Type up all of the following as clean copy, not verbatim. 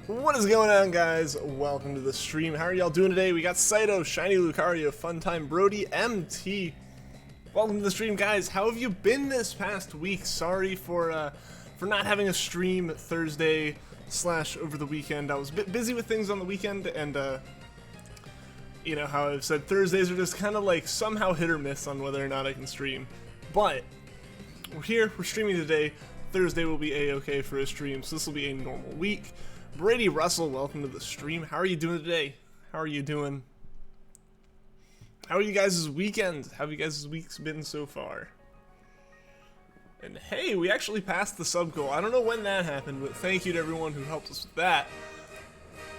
What is going on, guys? Welcome to the stream. How are y'all doing today? We got Saito, Shiny Lucario, Funtime Brody, MT. Welcome to the stream, guys. How have you been this past week? Sorry for not having a stream Thursday / over the weekend. I was a bit busy with things on the weekend, and you know how I've said Thursdays are just kind of like somehow hit or miss on whether or not I can stream. But we're here, we're streaming today. Thursday will be a-okay for a stream, so this will be a normal week. Brady Russell, welcome to the stream. How are you doing today? How are you doing? How are you guys' weekend? How have you guys' weeks been so far? And hey, we actually passed the sub goal. I don't know when that happened, but thank you to everyone who helped us with that.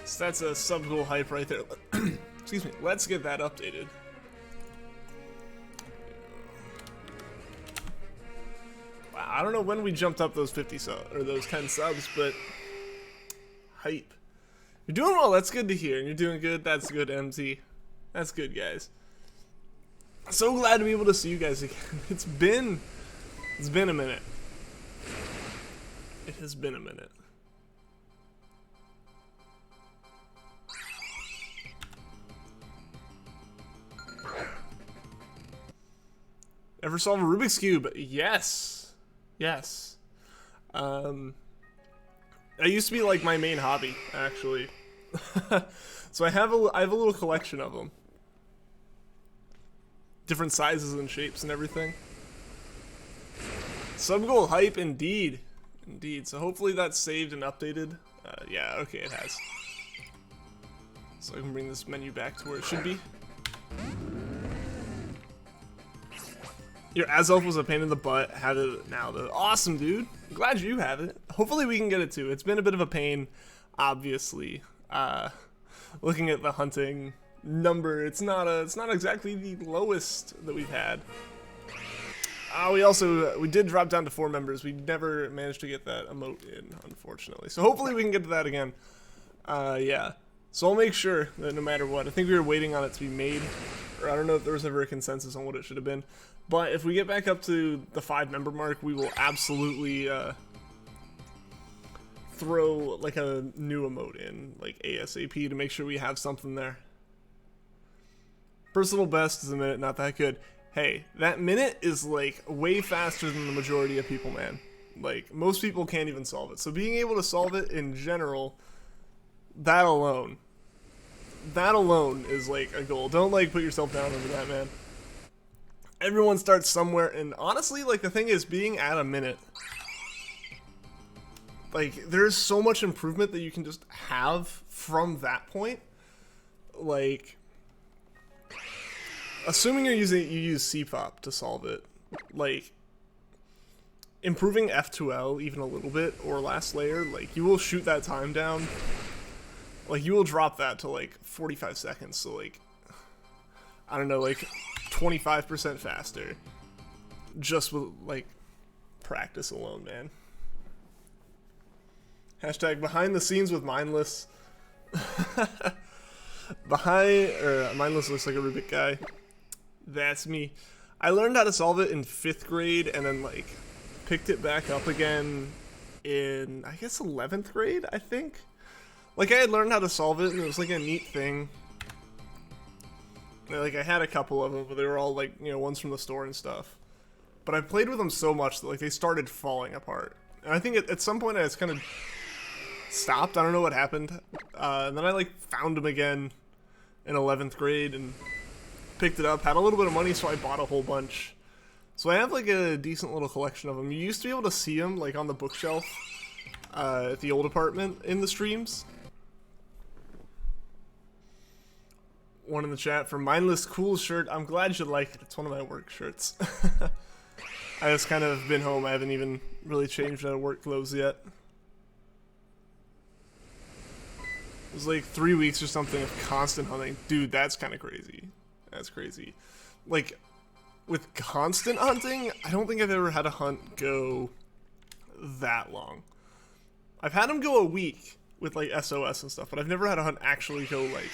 So that's a sub goal hype right there. Excuse me. Let's get that updated. Wow, I don't know when we jumped up those 50 subs or those 10 subs, but hype. You're doing well. That's good to hear. And you're doing good. That's good, MZ. That's good, guys. So glad to be able to see you guys again. It's been a minute. It has been a minute. Ever solve a Rubik's Cube? Yes. Yes. That used to be like my main hobby, actually. So I have a little collection of them. Different sizes and shapes and everything. Sub goal hype, indeed. Indeed. So hopefully that's saved and updated. Yeah, okay, it has. So I can bring this menu back to where it should be. Your Azelf was a pain in the butt. Had it now, though. Awesome, dude. Glad you have it. Hopefully we can get it too. It's been a bit of a pain, obviously. Looking at the hunting number, it's not exactly the lowest that we've had. We did drop down to 4 members. We never managed to get that emote in, unfortunately. So hopefully we can get to that again. Yeah. So I'll make sure that no matter what, I think we were waiting on it to be made, or I don't know if there was ever a consensus on what it should have been. But if we get back up to the 5-member mark, we will absolutely throw like a new emote in, like ASAP, to make sure we have something there. Personal best is a minute, not that good. Hey, that minute is like way faster than the majority of people, man. Like, most people can't even solve it. So being able to solve it in general, that alone is like a goal. Don't like put yourself down over that, man. Everyone starts somewhere, and honestly, like, the thing is, being at a minute, like, there's so much improvement that you can just have from that point. Like, assuming you use C-pop to solve it, like, improving F2L even a little bit, or last layer, like, you will shoot that time down. Like, you will drop that to, like, 45 seconds, so, like, I don't know, like, 25% faster. Just with, like, practice alone, man. Hashtag behind the scenes with Mindless. Mindless looks like a Rubik guy. That's me. I learned how to solve it in 5th grade, and then, like, picked it back up again in, I guess, 11th grade, I think? Like, I had learned how to solve it, and it was, like, a neat thing. Like, I had a couple of them, but they were all, like, you know, ones from the store and stuff. But I played with them so much that, like, they started falling apart. And I think at some point I just kind of stopped. I don't know what happened. And then I, like, found them again in 11th grade and picked it up. Had a little bit of money, so I bought a whole bunch. So I have, like, a decent little collection of them. You used to be able to see them, like, on the bookshelf at the old apartment in the streams. One in the chat for Mindless cool shirt. I'm glad you like it. It's one of my work shirts. I just kind of been home. I haven't even really changed out of work clothes yet. It was like 3 weeks or something of constant hunting. Dude, that's kind of crazy. That's crazy. Like, with constant hunting, I don't think I've ever had a hunt go that long. I've had them go a week with, like, SOS and stuff, but I've never had a hunt actually go, like,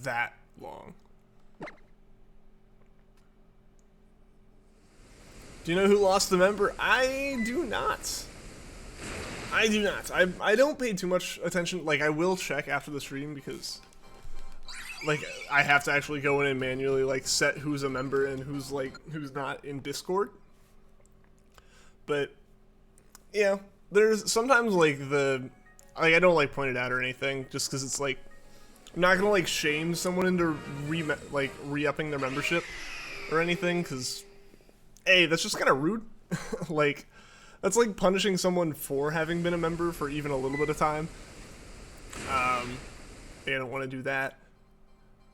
that long. Do you know who lost the member? I do not. I do not. I don't pay too much attention. Like, I will check after the stream because, like, I have to actually go in and manually, like, set who's a member and who's, like, who's not in Discord. But, yeah, there's sometimes, like, I don't, like, point it out or anything just because it's, like, I'm not gonna, like, shame someone into re-upping their membership or anything because, hey, that's just kind of rude. Like, that's like punishing someone for having been a member for even a little bit of time. They don't want to do that.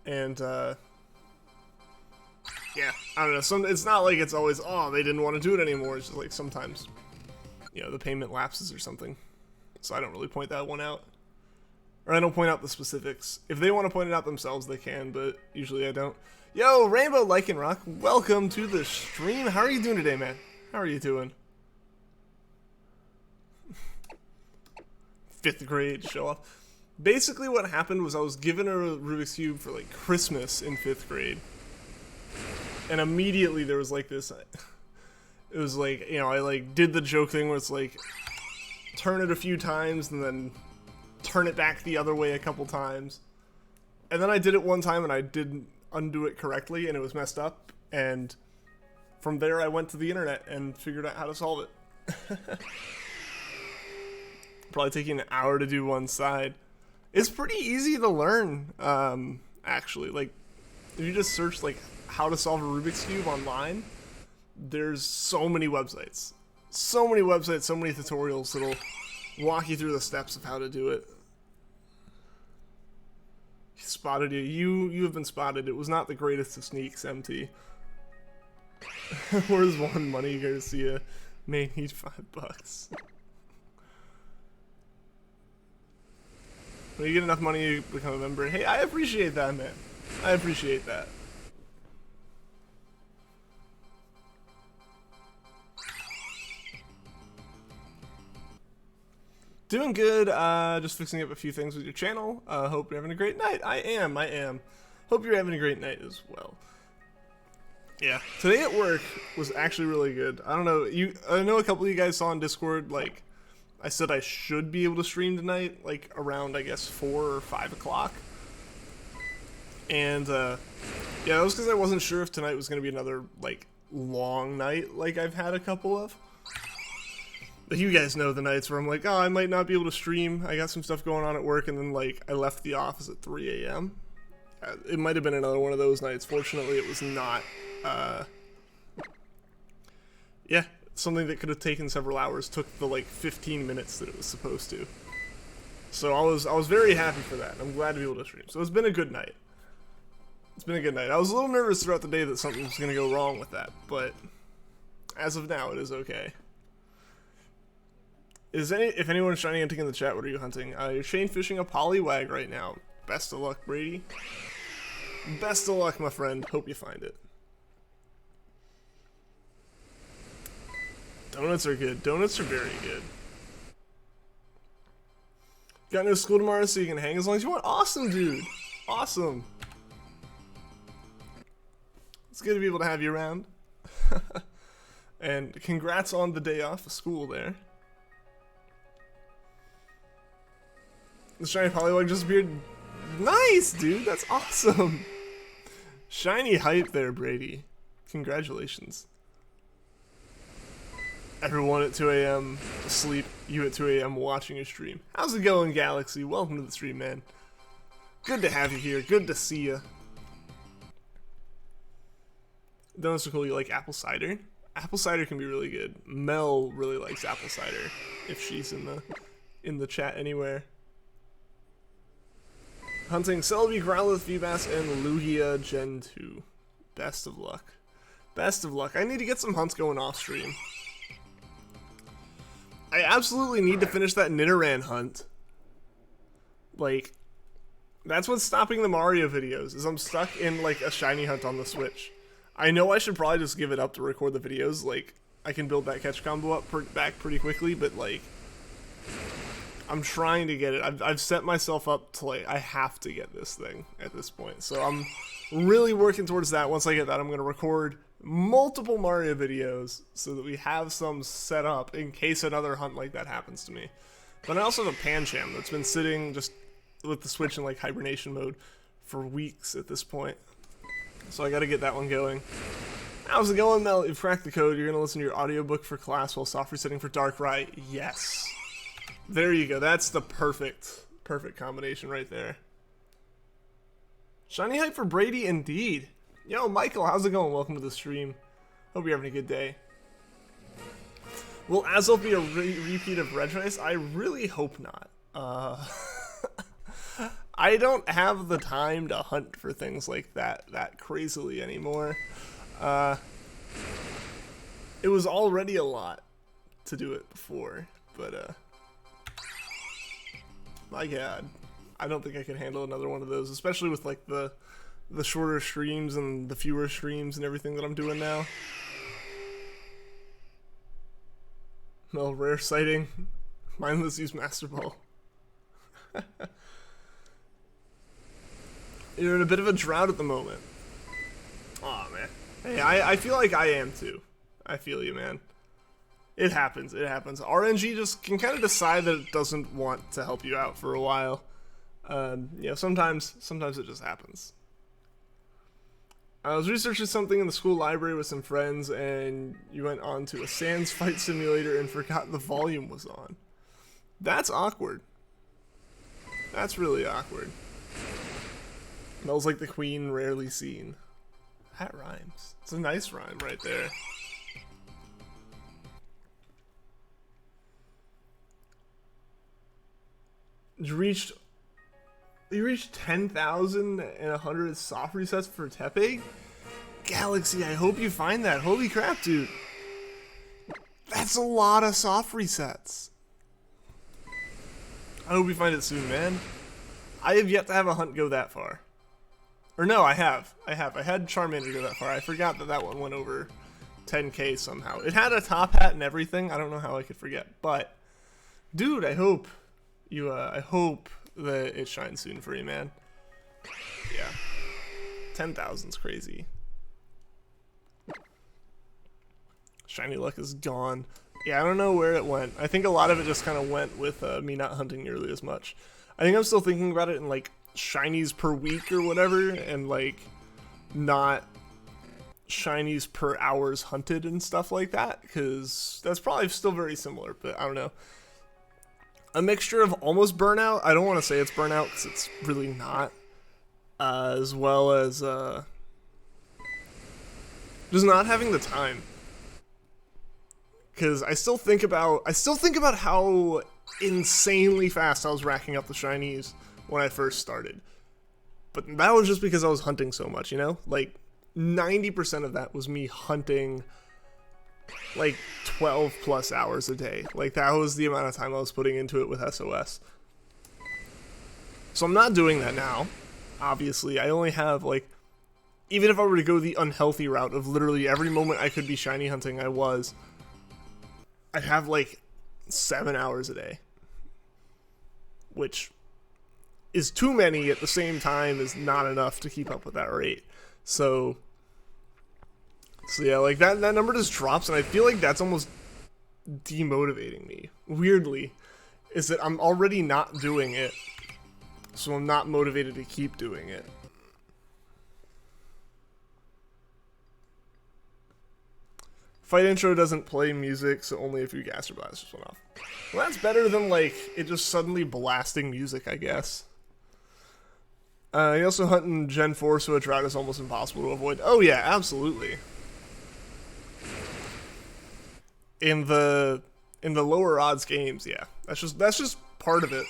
And, yeah, I don't know. It's not like it's always, oh, they didn't want to do it anymore. It's just like sometimes, you know, the payment lapses or something. So I don't really point that one out. Or I don't point out the specifics. If they want to point it out themselves, they can, but usually I don't. Yo, Rainbow Lycanroc, welcome to the stream. How are you doing today, man? How are you doing? 5th grade, show off. Basically what happened was I was given a Rubik's Cube for, like, Christmas in 5th grade. And immediately there was, like, this... It was, like, you know, I, like, did the joke thing where it's, like, turn it a few times and then turn it back the other way a couple times. And then I did it one time and I didn't undo it correctly and it was messed up. And from there I went to the internet and figured out how to solve it. Probably taking an hour to do one side. It's pretty easy to learn, actually. Like, if you just search, like, how to solve a Rubik's Cube online, there's so many websites. So many websites, so many tutorials that'll walk you through the steps of how to do it. Spotted you. You have been spotted. It was not the greatest of sneaks, MT. Where's one money Garcia? May need $5. When you get enough money, you become a member. Hey, I appreciate that, man. I appreciate that. Doing good. Just fixing up a few things with your channel. Hope you're having a great night. I am. Hope you're having a great night as well. Yeah. Today at work was actually really good. I don't know. I know a couple of you guys saw on Discord, like, I said I should be able to stream tonight, like, around, I guess, 4 or 5 o'clock. And, yeah, that was because I wasn't sure if tonight was going to be another, like, long night like I've had a couple of. But you guys know the nights where I'm like, oh, I might not be able to stream. I got some stuff going on at work, and then, like, I left the office at 3 a.m. It might have been another one of those nights. Fortunately, it was not. Yeah, something that could have taken several hours took the, like, 15 minutes that it was supposed to. So I was very happy for that. I'm glad to be able to stream. So it's been a good night. It's been a good night. I was a little nervous throughout the day that something was going to go wrong with that, but as of now, it is okay. If anyone's shiny hunting in the chat, what are you hunting? You're chain fishing a Poliwag right now. Best of luck, Brady. Best of luck, my friend. Hope you find it. Donuts are good. Donuts are very good. Got no school tomorrow, so you can hang as long as you want. Awesome, dude. Awesome. It's good to be able to have you around. And congrats on the day off of school there. The shiny Poliwag just appeared. Nice, dude. That's awesome. Shiny hype there, Brady. Congratulations. Everyone at 2 a.m. asleep, you at 2 a.m. watching your stream. How's it going, Galaxy? Welcome to the stream, man. Good to have you here. Good to see you. Donuts are cool. You like apple cider? Apple cider can be really good. Mel really likes apple cider. If she's in the chat anywhere. Hunting Celebi, Growlithe, Feebas, and Lugia Gen 2. Best of luck. Best of luck. I need to get some hunts going off stream. I absolutely need to finish that Nidoran hunt. Like, that's what's stopping the Mario videos, is I'm stuck in, like, a shiny hunt on the Switch. I know I should probably just give it up to record the videos, like, I can build that catch combo up back pretty quickly, but, like, I'm trying to get it. I've set myself up to, like, I have to get this thing at this point. So I'm really working towards that. Once I get that, I'm going to record multiple Mario videos so that we have some set up in case another hunt like that happens to me. But I also have a Pancham that's been sitting just with the Switch in like hibernation mode for weeks at this point. So I gotta get that one going. How's it going, Mel? You've cracked the code. You're gonna listen to your audiobook for class while soft resetting for Darkrai. Yes. There you go. That's the perfect combination right there. Shiny hype for Brady indeed. Yo, Michael, how's it going? Welcome to the stream. Hope you're having a good day. Will Azelf be a repeat of Regis? I really hope not. I don't have the time to hunt for things like that crazily anymore. It was already a lot to do it before, but my god, I don't think I can handle another one of those, especially with like the shorter streams and the fewer streams and everything that I'm doing now. No, rare sighting. Mindless use Master Ball. You're in a bit of a drought at the moment. Aw, man. Hey, I feel like I am too. I feel you, man. It happens, it happens. RNG just can kind of decide that it doesn't want to help you out for a while. You know, sometimes it just happens. I was researching something in the school library with some friends, and you went on to a Sans fight simulator and forgot the volume was on. That's awkward. That's really awkward. Smells like the queen rarely seen. That rhymes. It's a nice rhyme right there. You reached 10,100 soft resets for Tepe? Galaxy, I hope you find that. Holy crap, dude. That's a lot of soft resets. I hope you find it soon, man. I have yet to have a hunt go that far. Or no, I have. I had Charmander go that far. I forgot that one went over 10k somehow. It had a top hat and everything. I don't know how I could forget. But, dude, I hope you, I hope that it shines soon for you, man. Yeah. 10,000's crazy. Shiny luck is gone. Yeah, I don't know where it went. I think a lot of it just kind of went with me not hunting nearly as much. I think I'm still thinking about it in like shinies per week or whatever, and like not shinies per hours hunted and stuff like that, because that's probably still very similar, but I don't know. A mixture of almost burnout. I don't want to say it's burnout because it's really not. As well as just not having the time. Because I still think about how insanely fast I was racking up the shinies when I first started. But that was just because I was hunting so much, you know? Like 90% of that was me hunting like 12 plus hours a day. Like that was the amount of time I was putting into it with SOS. So I'm not doing that now. Obviously, I only have like, even if I were to go the unhealthy route of literally every moment I could be shiny hunting, I'd have like 7 hours a day, which is too many at the same time is not enough to keep up with that rate. So yeah, like that number just drops, and I feel like that's almost demotivating me. Weirdly, is that I'm already not doing it, so I'm not motivated to keep doing it. Fight intro doesn't play music, so only a few Gaster Blasters went off. Well, that's better than, like, it just suddenly blasting music, I guess. You also hunt in Gen 4, so a drought is almost impossible to avoid. Oh yeah, absolutely. In the lower odds games, yeah. That's just part of it.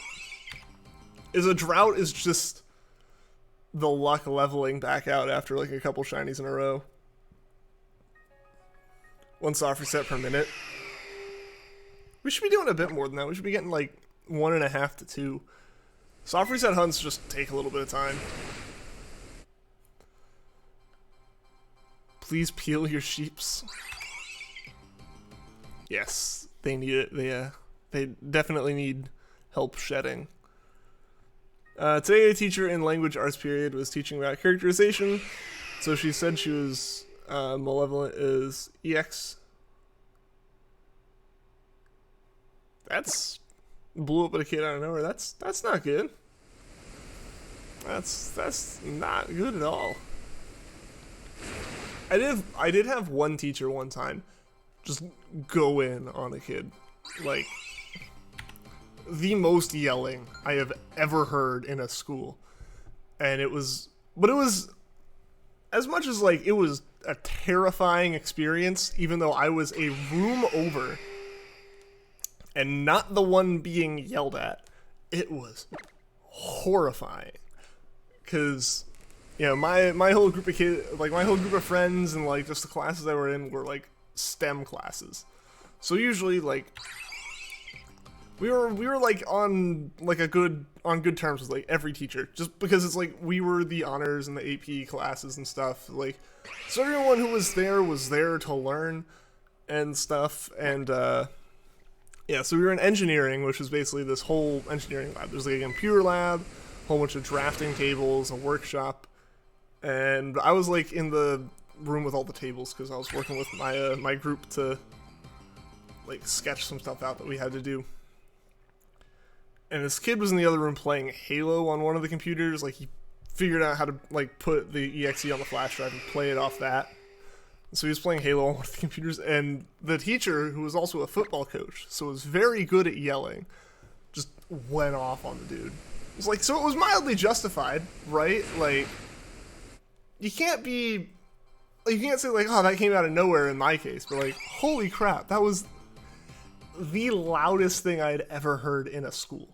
A drought is just the luck leveling back out after, like, a couple shinies in a row. 1 soft reset per minute. We should be doing a bit more than that. We should be getting like 1.5 to 2. Soft reset hunts just take a little bit of time. Please peel your sheeps. Yes, they need it. They definitely need help shedding. Today a teacher in language arts period was teaching about characterization. So she said she was Malevolent is EX. That's blew up at a kid out of nowhere. That's not good. That's not good at all. I did have one teacher one time just go in on a kid. Like, the most yelling I have ever heard in a school. And it was as much as like it was a terrifying experience, even though I was a room over and not the one being yelled at, it was horrifying. Cause, you know, my whole group of kids, like my whole group of friends and like just the classes I were in were like STEM classes. So usually like we were like on good terms with like every teacher, just because it's like we were the honors and the AP classes and stuff. Like, so everyone who was there to learn and stuff. And yeah, so we were in engineering, which was basically this whole engineering lab. There's like a computer lab, a whole bunch of drafting tables, a workshop, and I was like in the room with all the tables because I was working with my my group to like sketch some stuff out that we had to do. And this kid was in the other room playing Halo on one of the computers. Like, he figured out how to like put the EXE on the flash drive and play it off that. So he was playing Halo on one of the computers, and the teacher, who was also a football coach, so was very good at yelling, just went off on the dude. It was like, so it was mildly justified, right? Like, you can't be, like, you can't say like, oh, that came out of nowhere in my case, but like, holy crap, that was the loudest thing I had ever heard in a school.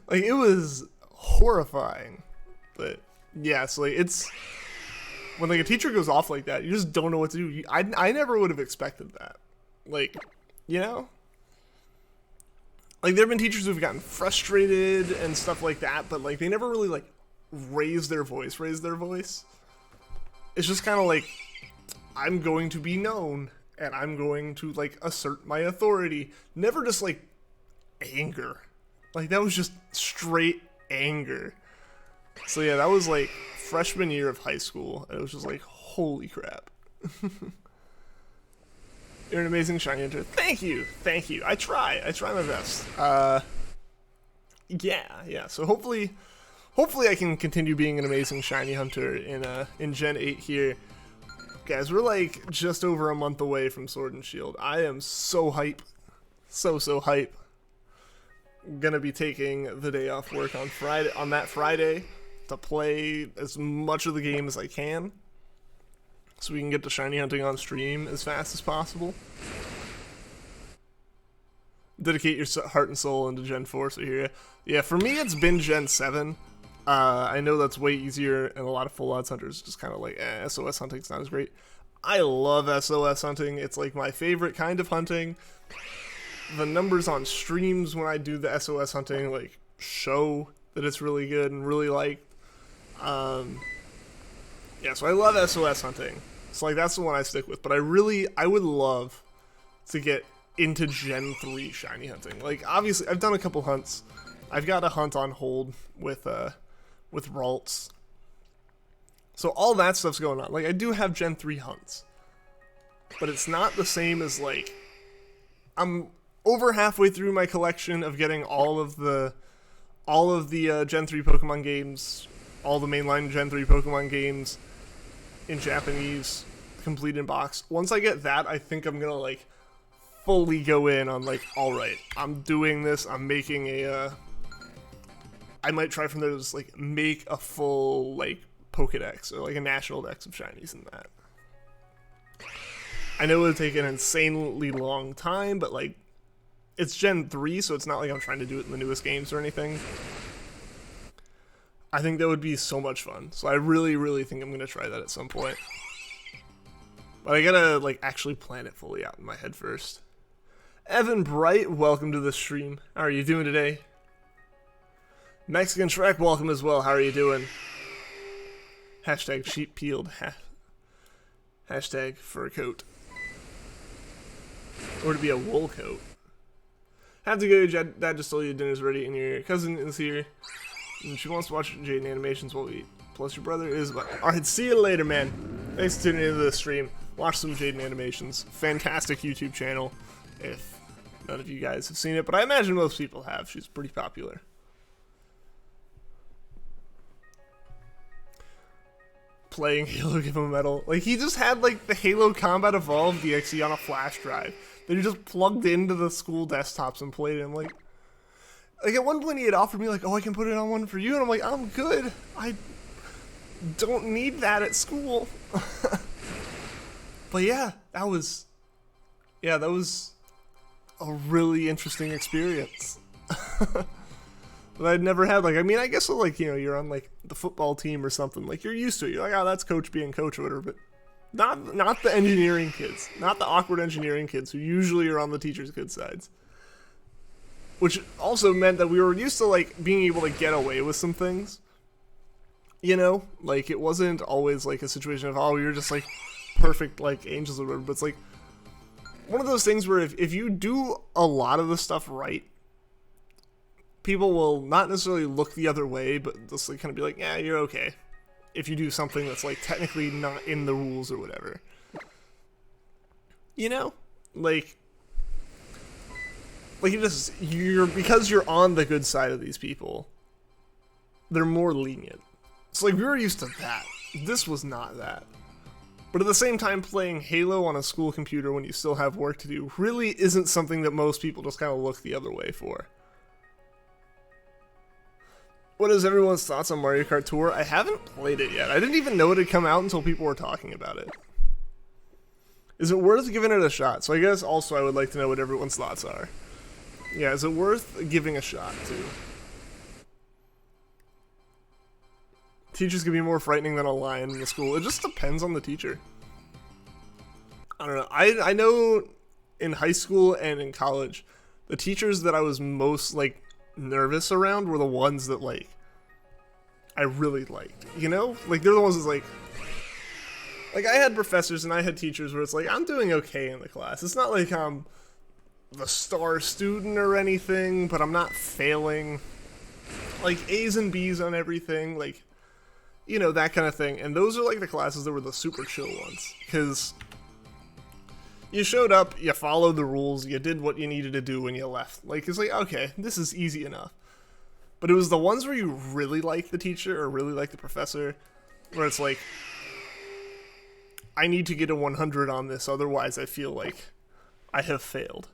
Like, it was horrifying. But yeah, so like, it's when like a teacher goes off like that, you just don't know what to do. I never would have expected that. Like, you know, like there have been teachers who've gotten frustrated and stuff like that, but like they never really like raise their voice. It's just kind of like, I'm going to be known and I'm going to like assert my authority. Never just like anger. Like, that was just straight anger. So yeah, that was like freshman year of high school, and it was just like, holy crap. You're an amazing shiny hunter. Thank you. I try my best. Yeah. So hopefully I can continue being an amazing shiny hunter in Gen 8 here. Guys, we're like just over a month away from Sword and Shield. I am so hype. So hype. Gonna be taking the day off work on that Friday to play as much of the game as I can, so we can get to shiny hunting on stream as fast as possible. Dedicate your heart and soul into Gen 4, so here. Yeah, for me it's been Gen 7. I know that's way easier, and a lot of full odds hunters just kind of like, SOS hunting's not as great. I love SOS hunting. It's like my favorite kind of hunting. The numbers on streams when I do the SOS hunting like show that it's really good and really liked. Yeah, so I love SOS hunting. So like that's the one I stick with. But I would love to get into Gen 3 shiny hunting. Like, obviously I've done a couple hunts. I've got a hunt on hold with Ralts. So all that stuff's going on. Like, I do have Gen 3 hunts. But it's not the same as like, I'm over halfway through my collection of getting all of the Gen 3 Pokemon games, all the mainline Gen 3 Pokemon games in Japanese, complete in box. Once I get that, I think I'm gonna like fully go in on like, alright, I'm doing this, I'm making I might try from there to just like make a full like Pokedex or like a national dex of shinies in that. I know it would take an insanely long time, but like, it's Gen 3, so it's not like I'm trying to do it in the newest games or anything. I think that would be so much fun. So I really think I'm going to try that at some point. But I gotta like actually plan it fully out in my head first. Evan Bright, welcome to the stream. How are you doing today? Mexican Shrek, welcome as well. How are you doing? Hashtag sheep peeled. Hashtag fur coat. Or to be a wool coat. Have to go, Dad just told you dinner's ready and your cousin is here. And she wants to watch Jaden animations while we plus your brother is. Alright, see you later, man. Thanks for tuning into the stream. Watch some Jaden Animations. Fantastic YouTube channel, if none of you guys have seen it, but I imagine most people have. She's pretty popular. Playing Halo, give him a medal. Like, he just had, like, the Halo Combat Evolved DXE on a flash drive that he just plugged into the school desktops and played it. I'm like, at one point he had offered me, like, oh, I can put it on one for you, and I'm like, I'm good. I don't need that at school. But yeah, that was a really interesting experience. That I'd never had. Like, I mean, I guess, like, you know, you're on, like, the football team or something, like, you're used to it. You're like, oh, that's coach being coach or whatever, but not the engineering kids. Not the awkward engineering kids who usually are on the teacher's good sides. Which also meant that we were used to, like, being able to get away with some things. You know? Like, it wasn't always, like, a situation of, oh, you're just, like, perfect, like, angels or whatever, but it's, like, one of those things where if you do a lot of the stuff right, people will not necessarily look the other way, but just, like, kind of be like, yeah, you're okay. If you do something that's, like, technically not in the rules or whatever. You know? Like because you're on the good side of these people, they're more lenient. So, like, we were used to that. This was not that. But at the same time, playing Halo on a school computer when you still have work to do really isn't something that most people just kind of look the other way for. What is everyone's thoughts on Mario Kart Tour? I haven't played it yet. I didn't even know it had come out until people were talking about it. Is it worth giving it a shot? So I guess also I would like to know what everyone's thoughts are. Yeah, is it worth giving a shot to? Teachers can be more frightening than a lion in the school. It just depends on the teacher. I don't know. I know in high school and in college, the teachers that I was most, like, nervous around were the ones that, like, I really liked. You know? Like, they're the ones that's, like, I had professors and I had teachers where it's like, I'm doing okay in the class. It's not like I'm the star student or anything, but I'm not failing. Like, A's and B's on everything. Like, you know, that kind of thing. And those are, like, the classes that were the super chill ones. Because you showed up, you followed the rules, you did what you needed to do when you left. Like, it's like, okay, this is easy enough. But it was the ones where you really like the teacher or really like the professor, where it's like, I need to get a 100 on this, otherwise I feel like I have failed.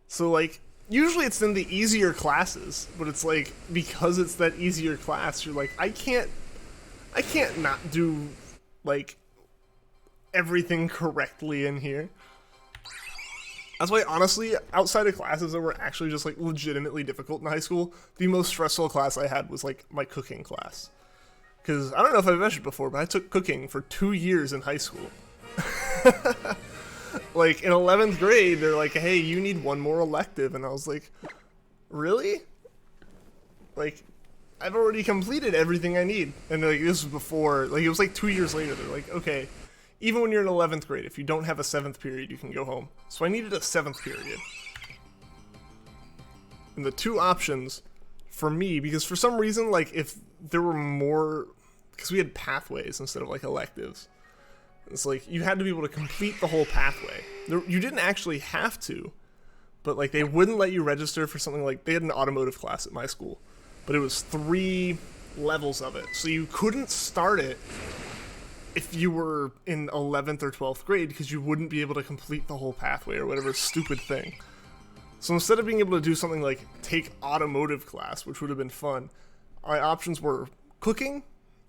So, like, usually it's in the easier classes, but it's like, because it's that easier class, you're like, I can't not do, like, everything correctly in here. That's why, honestly, outside of classes that were actually just, like, legitimately difficult in high school, the most stressful class I had was, like, my cooking class. Because, I don't know if I've mentioned before, but I took cooking for 2 years in high school. Like, in 11th grade, they're like, hey, you need one more elective. And I was like, really? Like, I've already completed everything I need. And, like, this was before, like, it was, like, 2 years later. They're like, okay, even when you're in 11th grade, if you don't have a 7th period, you can go home. So I needed a 7th period. And the two options for me, because for some reason, like, if there were more, because we had pathways instead of, like, electives. It's like, you had to be able to complete the whole pathway. You didn't actually have to, but, like, they wouldn't let you register for something like, they had an automotive class at my school, but it was 3 levels of it. So you couldn't start it if you were in 11th or 12th grade, because you wouldn't be able to complete the whole pathway or whatever stupid thing. So instead of being able to do something like take automotive class, which would have been fun, my options were cooking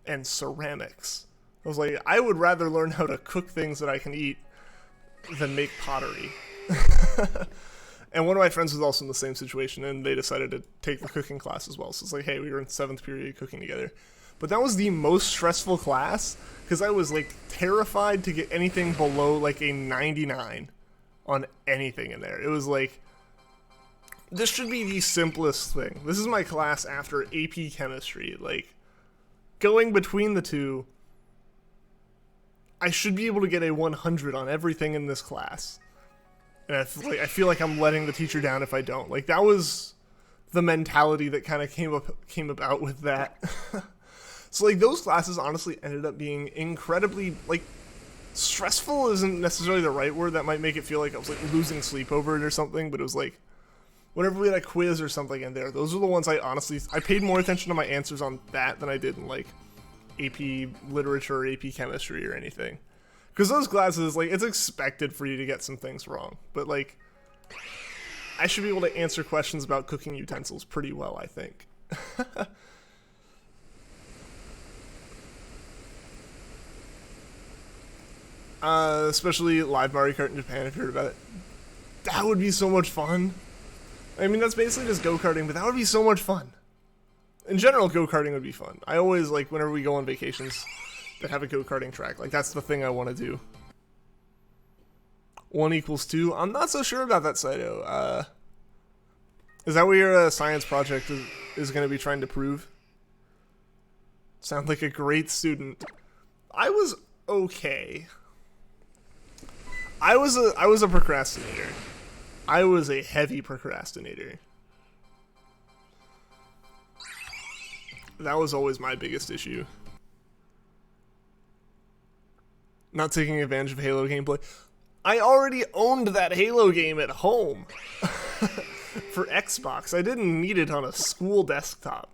and ceramics. I was like, I would rather learn how to cook things that I can eat than make pottery. And one of my friends was also in the same situation, and they decided to take the cooking class as well. So it's like, hey, we were in 7th period cooking together. But that was the most stressful class, because I was, like, terrified to get anything below, like, a 99 on anything in there. It was like, this should be the simplest thing. This is my class after AP Chemistry. Like, going between the two, I should be able to get a 100 on everything in this class. And I feel like I'm letting the teacher down if I don't. Like, that was the mentality that kind of came about with that. So, like, those classes honestly ended up being incredibly, like, stressful isn't necessarily the right word. That might make it feel like I was, like, losing sleep over it or something, but it was, like, whenever we had a quiz or something in there, those are the ones I paid more attention to my answers on that than I did in, like, AP literature or AP chemistry or anything. Because those classes, like, it's expected for you to get some things wrong. But, like, I should be able to answer questions about cooking utensils pretty well, I think. Especially live Mario Kart in Japan, if you heard about it. That would be so much fun. I mean, that's basically just go-karting, but that would be so much fun. In general, go-karting would be fun. I always, like, whenever we go on vacations that have a go-karting track, like, that's the thing I want to do. 1 equals 2? I'm not so sure about that, Saito. Is that what your science project is going to be trying to prove? Sound like a great student. I was okay. I was a procrastinator. I was a heavy procrastinator. That was always my biggest issue. Not taking advantage of Halo gameplay. I already owned that Halo game at home. For Xbox. I didn't need it on a school desktop.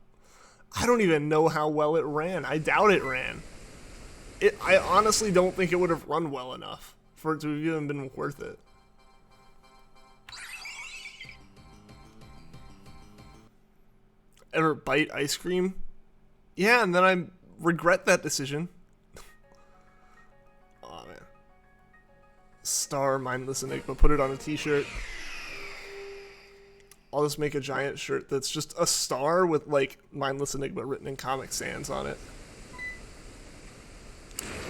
I don't even know how well it ran. I doubt it ran. I honestly don't think it would have run well enough for it to have even been worth it. Ever bite ice cream? Yeah, and then I regret that decision. Oh man. Star Mindless Enigma. Put it on a t-shirt. I'll just make a giant shirt that's just a star with, like, Mindless Enigma written in Comic Sans on it.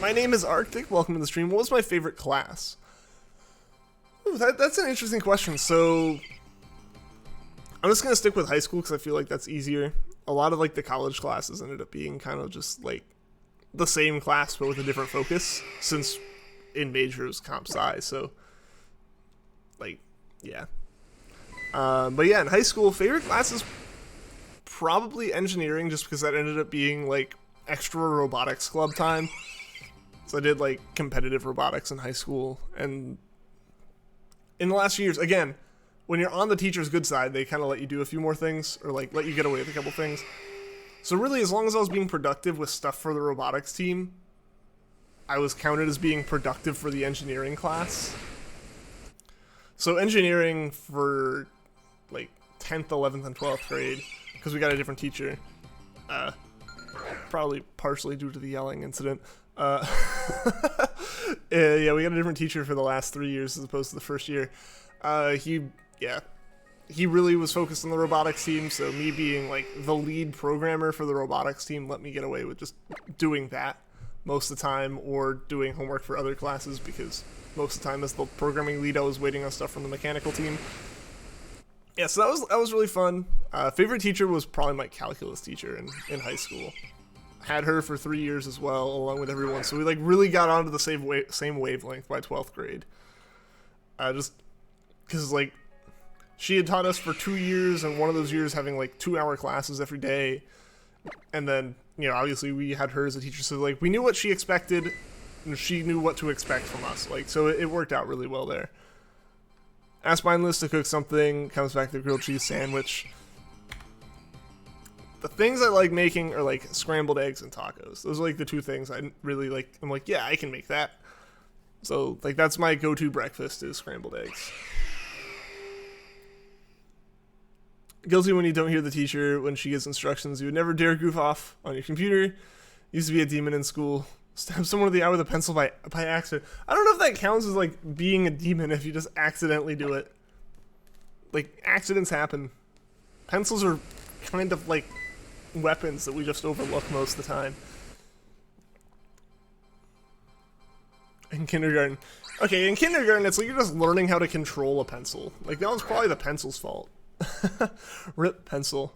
My name is Arctic. Welcome to the stream. What was my favorite class? Ooh, that's an interesting question. So, I'm just going to stick with high school because I feel like that's easier. A lot of, like, the college classes ended up being kind of just, like, the same class but with a different focus since in major it was comp sci, so, like, yeah. But yeah, in high school, favorite classes probably engineering, just because that ended up being like extra robotics club time. So I did like competitive robotics in high school, and in the last few years, again, when you're on the teacher's good side, they kind of let you do a few more things, or like let you get away with a couple things. So really, as long as I was being productive with stuff for the robotics team, I was counted as being productive for the engineering class. So engineering for like 10th, 11th, and 12th grade, because we got a different teacher, probably partially due to the yelling incident. Yeah, we got a different teacher for the last 3 years as opposed to the first year. He really was focused on the robotics team, so me being like the lead programmer for the robotics team let me get away with just doing that most of the time, or doing homework for other classes, because most of the time as the programming lead I was waiting on stuff from the mechanical team. Yeah, so that was really fun. Favorite teacher was probably my calculus teacher in high school. Had her for 3 years as well, along with everyone, so we like really got onto the same wavelength by 12th grade. Just because like she had taught us for 2 years, and one of those years having like 2-hour classes every day, and then, you know, obviously we had her as a teacher, so like we knew what she expected, and she knew what to expect from us. Like, so it worked out really well there. Ask Mindless to cook something, comes back to the grilled cheese sandwich. The things I like making are like scrambled eggs and tacos. Those are like the two things I really like. I'm like, yeah, I can make that. So like that's my go-to breakfast is scrambled eggs. Guilty when you don't hear the teacher when she gives instructions. You would never dare goof off on your computer. Used to be a demon in school. Stab someone in the eye with a pencil by accident. I don't know if that counts as like being a demon if you just accidentally do it. Like, accidents happen. Pencils are kind of like weapons that we just overlook most of the time. In kindergarten. Okay, in kindergarten it's like you're just learning how to control a pencil. Like, that was probably the pencil's fault. Rip pencil.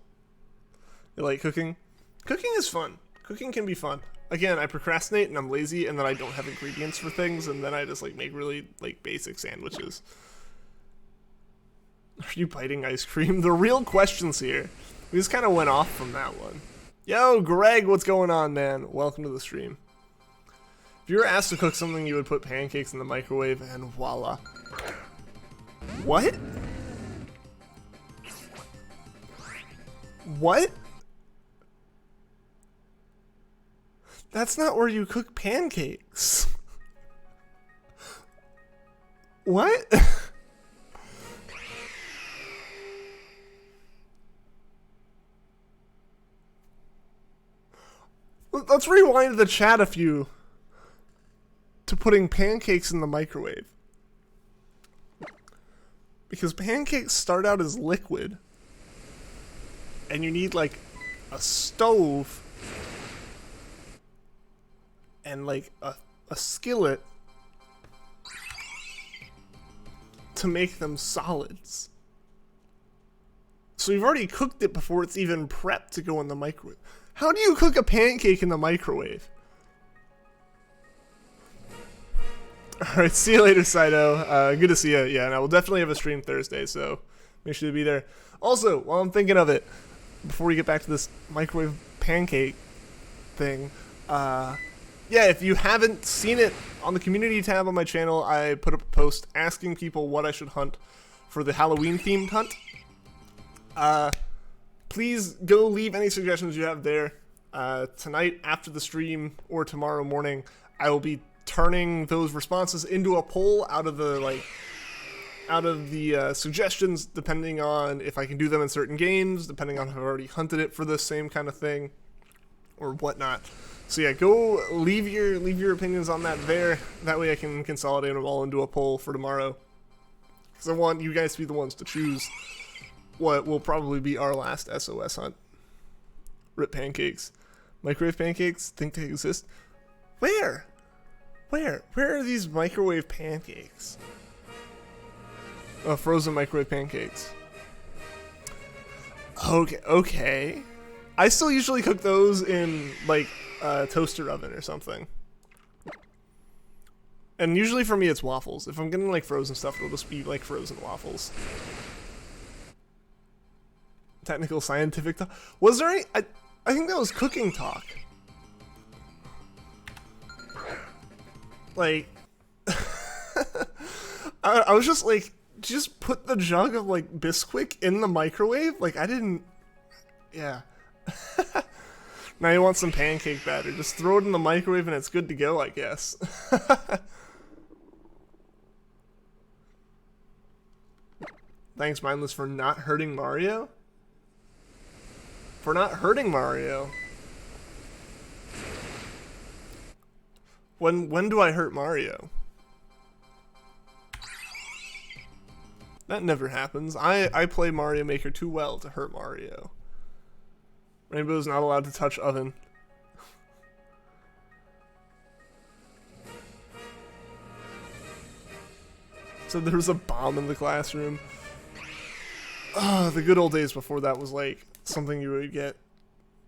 You like cooking? Cooking is fun. Cooking can be fun. Again, I procrastinate and I'm lazy, and then I don't have ingredients for things, and then I just like make really like basic sandwiches. Are you biting ice cream? The real questions here. We just kind of went off from that one. Yo, Greg, what's going on, man? Welcome to the stream. If you were asked to cook something, you would put pancakes in the microwave, and voila. What? What? That's not where you cook pancakes. What? Let's rewind the chat a few to putting pancakes in the microwave. Because pancakes start out as liquid. And you need like a stove and like a skillet to make them solids. So you've already cooked it before it's even prepped to go in the microwave. How do you cook a pancake in the microwave? Alright, see you later, Saito. Good to see you. Yeah, and I will definitely have a stream Thursday, so make sure to be there. Also, while I'm thinking of it, before we get back to this microwave pancake thing, yeah, if you haven't seen it, on the community tab on my channel, I put up a post asking people what I should hunt for the Halloween-themed hunt. Please go leave any suggestions you have there. Tonight, after the stream, or tomorrow morning, I will be turning those responses into a poll out of the suggestions, depending on if I can do them in certain games, depending on if I've already hunted it for the same kind of thing, or whatnot. So yeah, go leave your opinions on that there. That way I can consolidate them all into a poll for tomorrow. Because I want you guys to be the ones to choose what will probably be our last SOS hunt. Rip pancakes. Microwave pancakes? Think they exist? Where? Where are these microwave pancakes? Oh, frozen microwave pancakes. Okay. I still usually cook those in, like, a toaster oven or something. And usually for me it's waffles. If I'm getting, like, frozen stuff, it'll just be, like, frozen waffles. Technical scientific talk. Was there any... I think that was cooking talk. Like... I was just like... Just put the jug of, like, Bisquick in the microwave? Like, I didn't... Yeah. Now you want some pancake batter. Just throw it in the microwave and it's good to go, I guess. Thanks, Mindless, for not hurting Mario? For not hurting Mario? When do I hurt Mario? That never happens. I play Mario Maker too well to hurt Mario. Rainbow's not allowed to touch oven. So there was a bomb in the classroom. Oh, the good old days before that was like something you would get.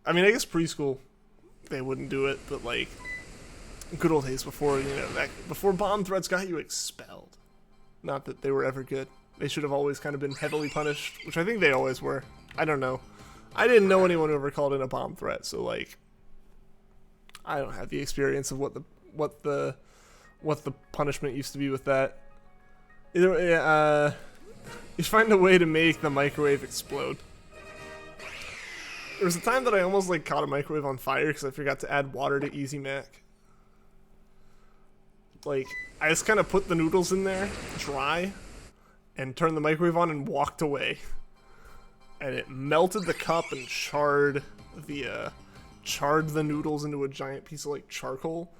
I mean, I guess preschool they wouldn't do it, but like good old days before, you know, that before bomb threats got you expelled. Not that they were ever good. They should have always kind of been heavily punished, which I think they always were. I don't know. I didn't know anyone who ever called in a bomb threat, so like I don't have the experience of what the punishment used to be with that. Either way, you find a way to make the microwave explode. There was a time that I almost like caught a microwave on fire because I forgot to add water to Easy Mac. Like I just kind of put the noodles in there, dry, and turned the microwave on and walked away. And it melted the cup and charred the noodles into a giant piece of like charcoal.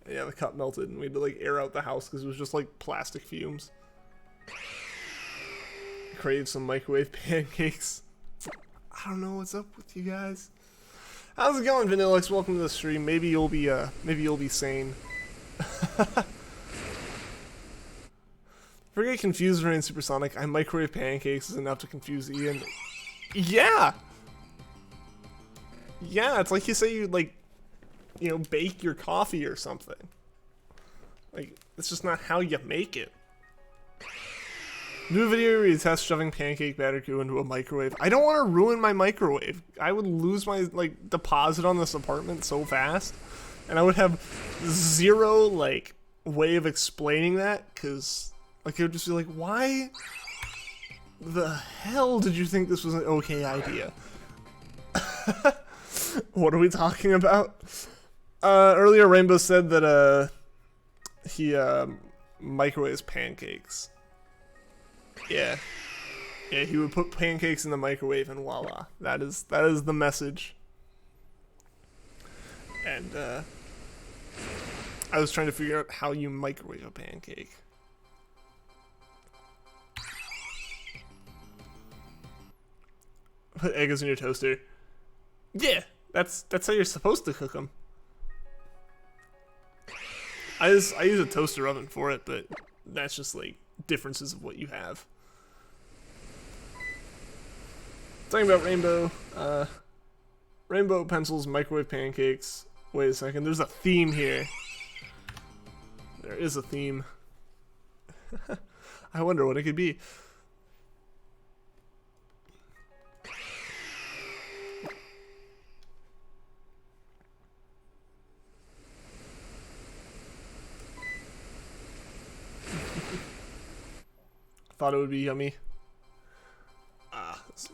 And yeah, the cup melted and we had to like air out the house because it was just like plastic fumes. Crave some microwave pancakes. I don't know what's up with you guys. How's it going, Vanillix? Welcome to the stream. Maybe you'll be sane. If I get confused during Supersonic, I microwave pancakes is enough to confuse Ian. Yeah! Yeah, it's like you say you, like, you know, bake your coffee or something. Like, it's just not how you make it. Do a video where you test shoving pancake batter goo into a microwave. I don't want to ruin my microwave. I would lose my like deposit on this apartment so fast, and I would have zero like way of explaining that, because like it would just be like, why the hell did you think this was an okay idea? What are we talking about? Earlier Rainbow said that he microwaves pancakes. Yeah, he would put pancakes in the microwave and voila, that is the message. And I was trying to figure out how you microwave a pancake. Put eggs in your toaster. Yeah, that's how you're supposed to cook them. I use a toaster oven for it, but that's just like differences of what you have. Talking about Rainbow, Rainbow pencils, microwave pancakes. Wait a second, there's a theme here. There is a theme. I wonder what it could be. Thought it would be yummy.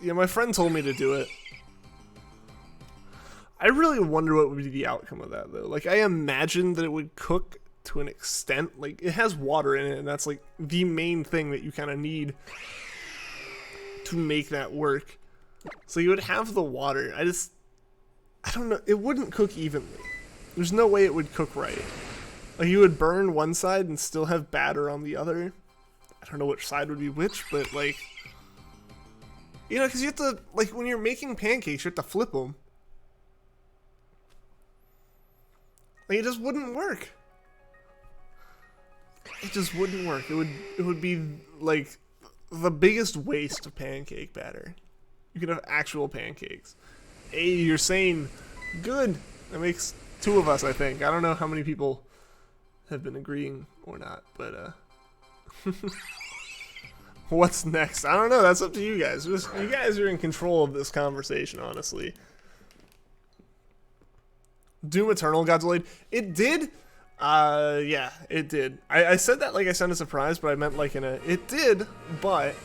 Yeah, my friend told me to do it. I really wonder what would be the outcome of that, though. Like, I imagine that it would cook to an extent. Like, it has water in it, and that's, like, the main thing that you kind of need to make that work. So you would have the water. I don't know. It wouldn't cook evenly. There's no way it would cook right. Like, you would burn one side and still have batter on the other. I don't know which side would be which, but, like... You know, because you have to, like, when you're making pancakes, you have to flip them. Like, it just wouldn't work. It just wouldn't work. It would be, like, the biggest waste of pancake batter. You could have actual pancakes. Hey, you're saying, good. That makes two of us, I think. I don't know how many people have been agreeing or not, but, what's next? I don't know. That's up to you guys. You guys are in control of this conversation, honestly. Doom Eternal got delayed. It did. Yeah, it did. I said that like I sent a surprise, but I meant like in a... It did, but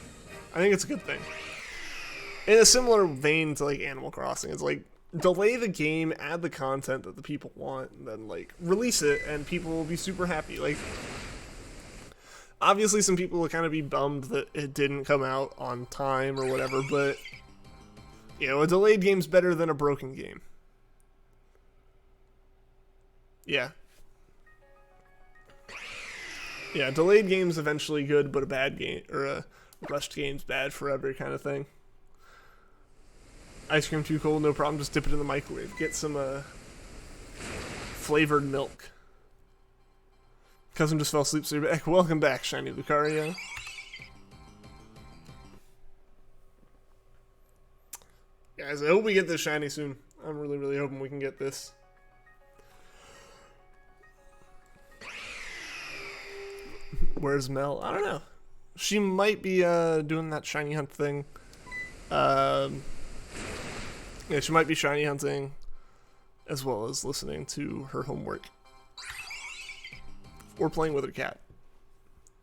I think it's a good thing. In a similar vein to like Animal Crossing, it's like delay the game, add the content that the people want, and then like release it, and people will be super happy. Like... Obviously, some people will kind of be bummed that it didn't come out on time or whatever, but, you know, a delayed game's better than a broken game. Yeah. Yeah, delayed game's eventually good, but a bad game, or a rushed game's bad forever kind of thing. Ice cream too cold, no problem, just dip it in the microwave. Get some, flavored milk. Cousin just fell asleep, so you're back. Welcome back, Shiny Lucario. Guys, I hope we get this shiny soon. I'm really, really hoping we can get this. Where's Mel? I don't know. She might be doing that shiny hunt thing. Yeah, she might be shiny hunting as well as listening to her homework. Or playing with her cat.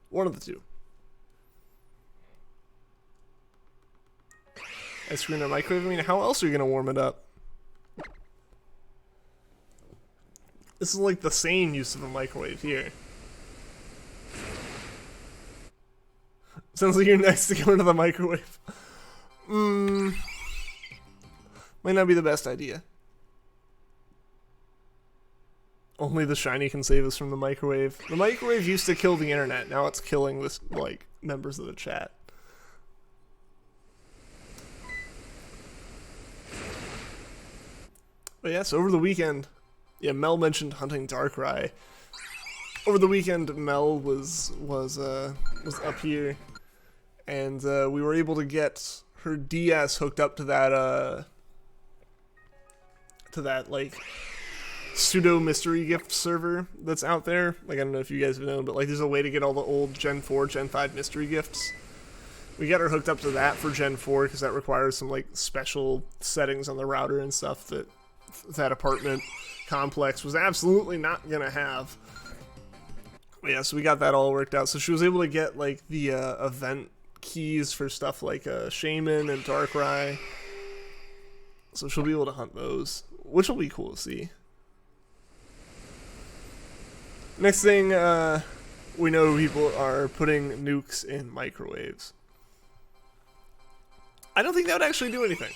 One of the two. Ice cream in a microwave? I mean, how else are you going to warm it up? This is like the sane use of a microwave here. Sounds like you're nice to go into the microwave. Might not be the best idea. Only the shiny can save us from the microwave. The microwave used to kill the internet. Now it's killing this, like, members of the chat. But yes, over the weekend, yeah, Mel mentioned hunting Darkrai. Over the weekend, Mel was up here, and we were able to get her DS hooked up to that like pseudo mystery gift server that's out there. Like, I don't know if you guys have known, but like there's a way to get all the old Gen 4, Gen 5 mystery gifts. We got her hooked up to that for Gen 4 because that requires some like special settings on the router and stuff that that apartment complex was absolutely not gonna have. But yeah, so we got that all worked out. So she was able to get like the event keys for stuff like Shaman and Darkrai. So she'll be able to hunt those, which will be cool to see. Next thing, we know people are putting nukes in microwaves. I don't think that would actually do anything.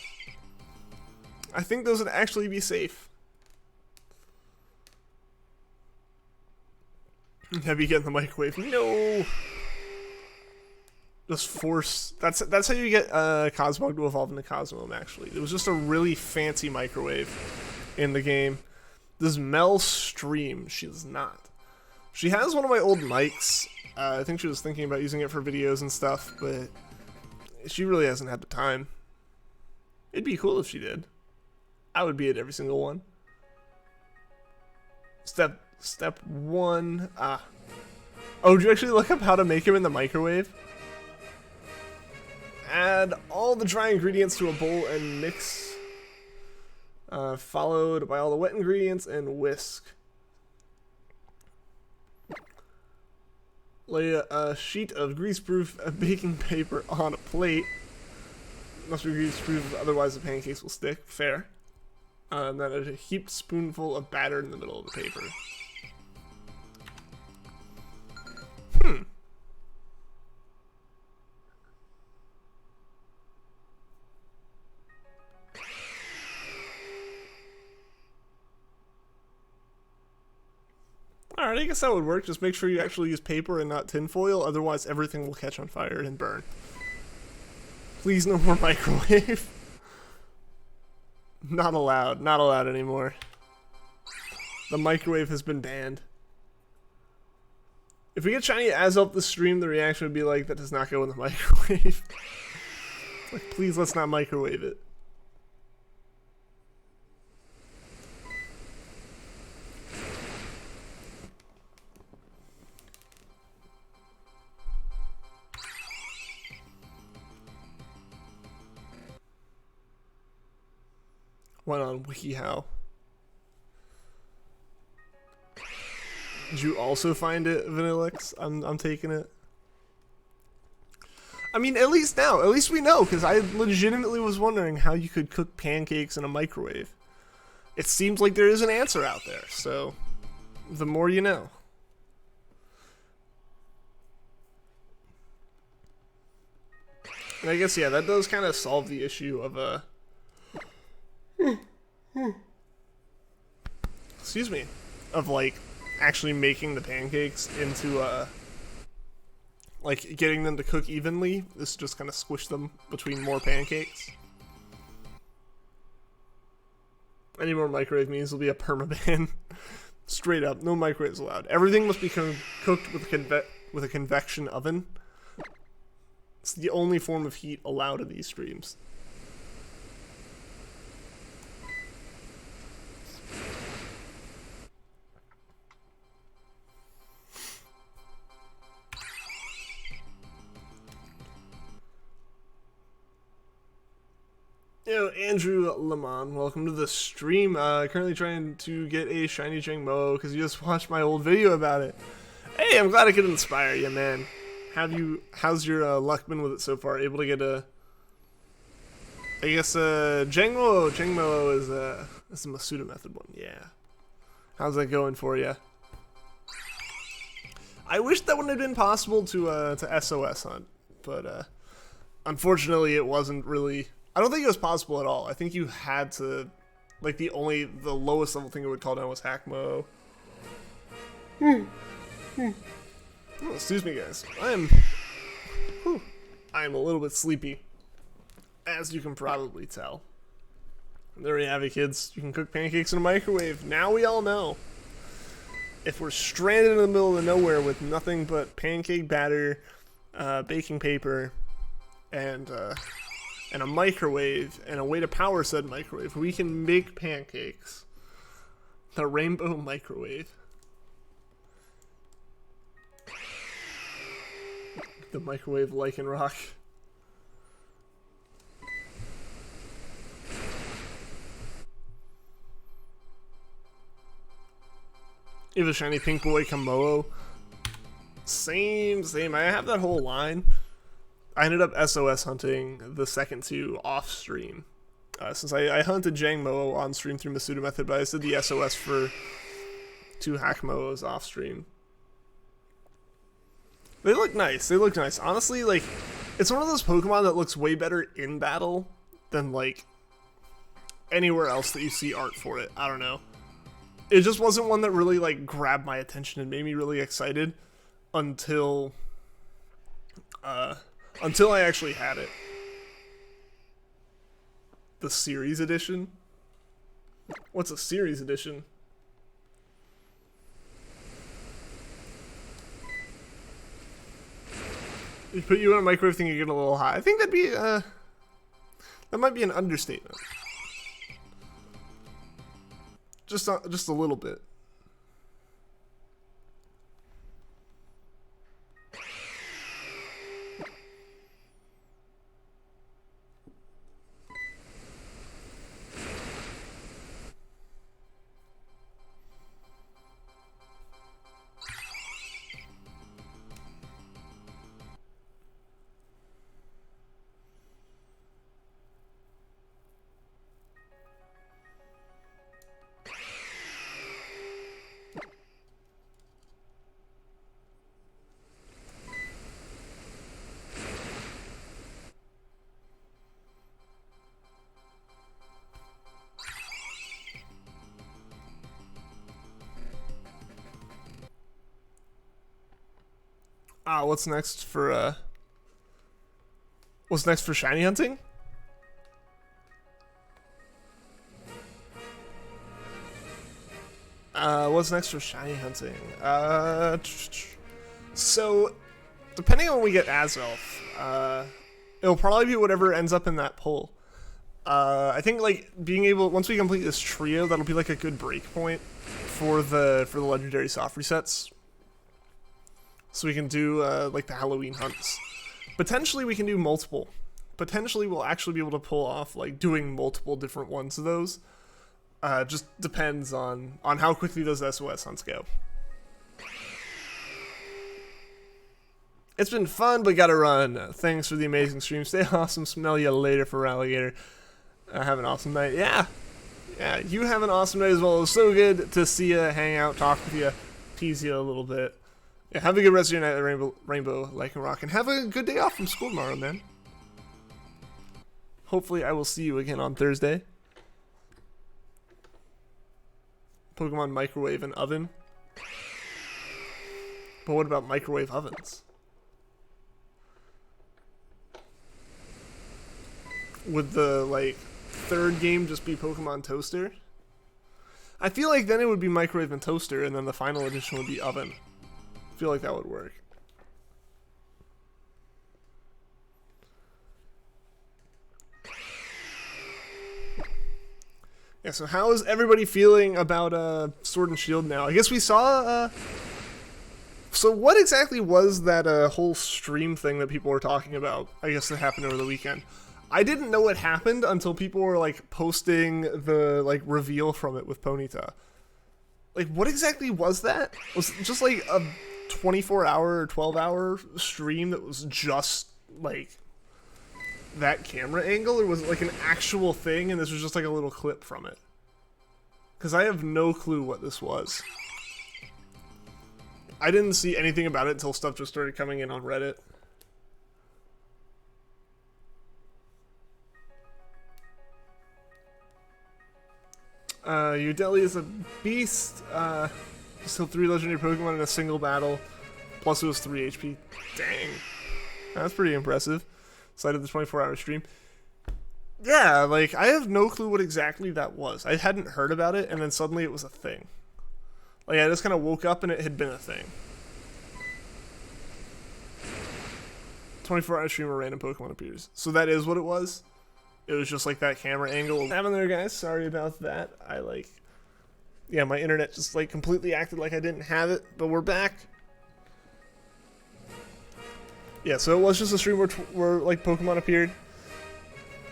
I think those would actually be safe. Have you get in the microwave? No! Just force... That's how you get Cosmog to evolve into Cosmome, actually. It was just a really fancy microwave in the game. Does Mel stream? She does not. She has one of my old mics. I think she was thinking about using it for videos and stuff, but she really hasn't had the time. It'd be cool if she did. I would be at every single one. Step 1. Oh, did you actually look up how to make him in the microwave? Add all the dry ingredients to a bowl and mix. Followed by all the wet ingredients and whisk. Lay a sheet of greaseproof baking paper on a plate. Must be greaseproof, otherwise the pancakes will stick. Fair. And then a heaped spoonful of batter in the middle of the paper. Alright, I guess that would work. Just make sure you actually use paper and not tinfoil, otherwise everything will catch on fire and burn. Please no more microwave. Not allowed. Not allowed anymore. The microwave has been banned. If we get Shiny Azelf this stream, the reaction would be like, that does not go in the microwave. Like, please let's not microwave it. Went on WikiHow. Did you also find it, Vanillix? I'm taking it. I mean, at least now. At least we know, because I legitimately was wondering how you could cook pancakes in a microwave. It seems like there is an answer out there, so the more you know. And I guess, yeah, that does kind of solve the issue of excuse me, of like actually making the pancakes into like getting them to cook evenly. This just kind of squish them between more pancakes. Any more microwave means will be a permaban. Straight up, no microwaves allowed. Everything must be cooked with a convection oven. It's the only form of heat allowed in these streams. Yo, Andrew Lemon, welcome to the stream. Currently trying to get a shiny Jangmo-o because you just watched my old video about it. Hey, I'm glad I could inspire you, man. How's your luck been with it so far? Able to get a... I guess, Jangmo-o. Jangmo-o is the Masuda method one, yeah. How's that going for you? I wish that wouldn't have been possible to SOS hunt, but unfortunately it wasn't really... I don't think it was possible at all. I think you had to, like, the lowest level thing it would call down was Hackmo. Oh, excuse me, guys. I am a little bit sleepy, as you can probably tell. There you have it, kids. You can cook pancakes in a microwave. Now we all know. If we're stranded in the middle of nowhere with nothing but pancake batter, baking paper, and a microwave, and a way to power said microwave, we can make pancakes. The rainbow microwave. The microwave Lycanroc. You have a shiny pink boy Jangmo-o. Same. I have that whole line. I ended up SOS hunting the second two off stream. Since I hunted Jangmo-o on stream through Masuda method, but I did the SOS for 2 Jangmo-os off stream. They look nice. Honestly, like, it's one of those Pokemon that looks way better in battle than, like, anywhere else that you see art for it. I don't know. It just wasn't one that really, like, grabbed my attention and made me really excited until I actually had it. The series edition? What's a series edition? You put you in a microwave thing, you get a little high. I think that'd be, that might be an understatement. Just a little bit. What's next for shiny hunting? What's next for shiny hunting? So depending on when we get Azelf, it'll probably be whatever ends up in that poll. I think like being able, once we complete this trio, that'll be like a good break point for the legendary soft resets. So we can do like the Halloween hunts. Potentially we can do multiple. Potentially we'll actually be able to pull off like doing multiple different ones of those. Just depends on how quickly those SOS hunts go. It's been fun, but gotta run. Thanks for the amazing stream. Stay awesome. Smell you later for Alligator. Have an awesome night. Yeah, you have an awesome night as well. It was so good to see you, hang out, talk with you, tease you a little bit. Yeah, have a good rest of your night at Rainbow Like and Rock, and have a good day off from school tomorrow, man. Hopefully I will see you again on Thursday. Pokemon microwave and oven. But what about microwave ovens? Would the, like, third game just be Pokemon Toaster? I feel like then it would be microwave and toaster, and then the final edition would be oven. I feel like that would work. Yeah, so how is everybody feeling about Sword and Shield now? I guess we saw... So what exactly was that whole stream thing that people were talking about? I guess that happened over the weekend. I didn't know it happened until people were like posting the like reveal from it with Ponyta. Like, what exactly was that? Was it just like a 24-hour or 12-hour stream that was just like that camera angle, or was it like an actual thing and this was just like a little clip from it? Because I have no clue what this was. I didn't see anything about it until stuff just started coming in on Reddit. Udeli is a beast. Still 3 legendary Pokemon in a single battle. Plus it was 3 HP. Dang. That's pretty impressive. So I did the 24-hour stream. Yeah, like, I have no clue what exactly that was. I hadn't heard about it, and then suddenly it was a thing. Like, I just kind of woke up and it had been a thing. 24-hour stream, a random Pokemon appears. So that is what it was? It was just like that camera angle. What happened there, guys? Sorry about that. Yeah, my internet just like completely acted like I didn't have it, but we're back. Yeah, so it was just a stream where like Pokemon appeared.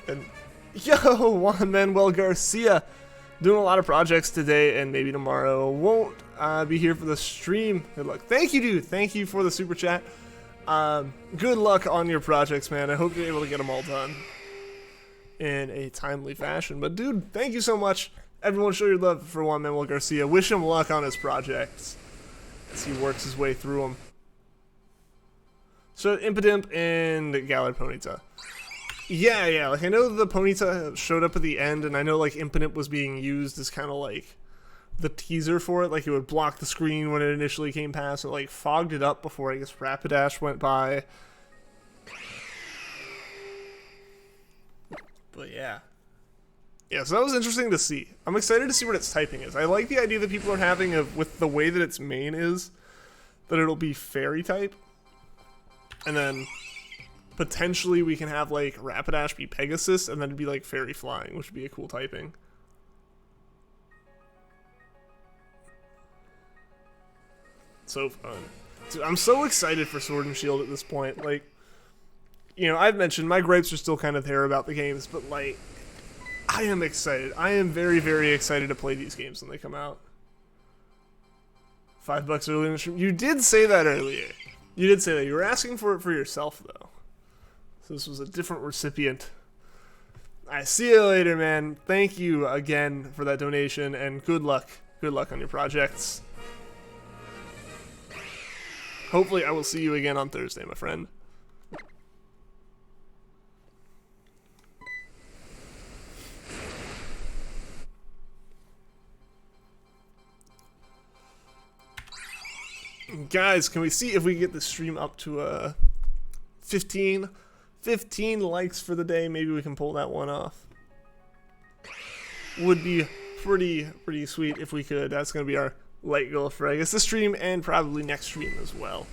And yo, Juan Manuel Garcia, Doing a lot of projects today and maybe tomorrow. Won't be here for the stream. Good luck. Thank you, dude. Thank you for the super chat. Good luck on your projects, man. I hope you're able to get them all done in a timely fashion. But, dude, thank you so much. Everyone show your love for Juan Manuel Garcia. Wish him luck on his projects as he works his way through them. So, Impidimp and Galar Ponyta. Yeah, like I know the Ponyta showed up at the end, and I know like Impidimp was being used as kind of like the teaser for it, like it would block the screen when it initially came past, it like fogged it up before I guess Rapidash went by. But yeah, so that was interesting to see. I'm excited to see what its typing is. I like the idea that people are having of with the way that its main is, that it'll be Fairy type, and then potentially we can have like Rapidash be Pegasus and then it'd be like Fairy Flying, which would be a cool typing. So fun. Dude, I'm so excited for Sword and Shield at this point. Like, you know, I've mentioned my gripes are still kind of there about the games, but like, I am excited. I am very, very excited to play these games when they come out. $5 early in the stream. You did say that earlier. You did say that. You were asking for it for yourself, though. So this was a different recipient. I see you later, man. Thank you again for that donation, and good luck. Good luck on your projects. Hopefully I will see you again on Thursday, my friend. Guys, can we see if we can get the stream up to 15 likes for the day? Maybe we can pull that one off. Would be pretty sweet if we could. That's going to be our light goal for, I guess, this stream and probably next stream as well.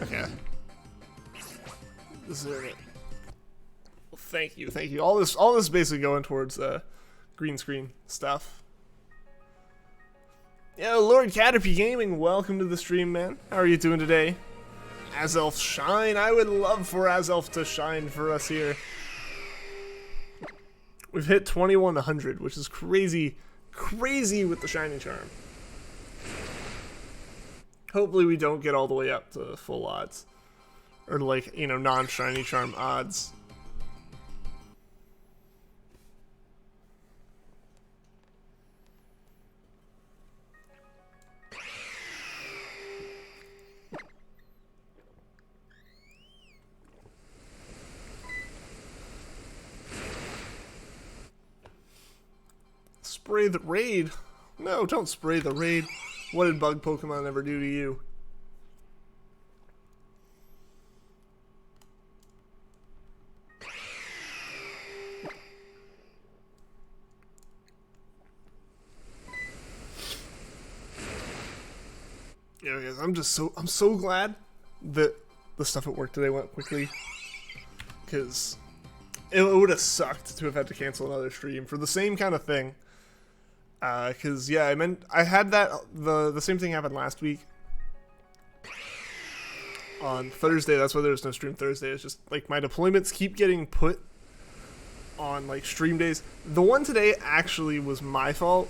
Okay. Deserve it. Well, thank you. All this basically going towards green screen stuff. Yo, Lord Caterpie Gaming, welcome to the stream, man. How are you doing today? Azelf shine. I would love for Azelf to shine for us here. We've hit 2100, which is crazy with the shiny charm. Hopefully we don't get all the way up to full odds. Or like, you know, non-shiny charm odds. Spray the raid? No, don't spray the raid. What did bug Pokemon ever do to you? Yeah, guys, I'm so glad that the stuff at work today went quickly, because it would have sucked to have had to cancel another stream for the same kind of thing. Because yeah, I had that the same thing happened last week on Thursday. That's why there was no stream Thursday. It's just like my deployments keep getting put on like stream days. The one today actually was my fault.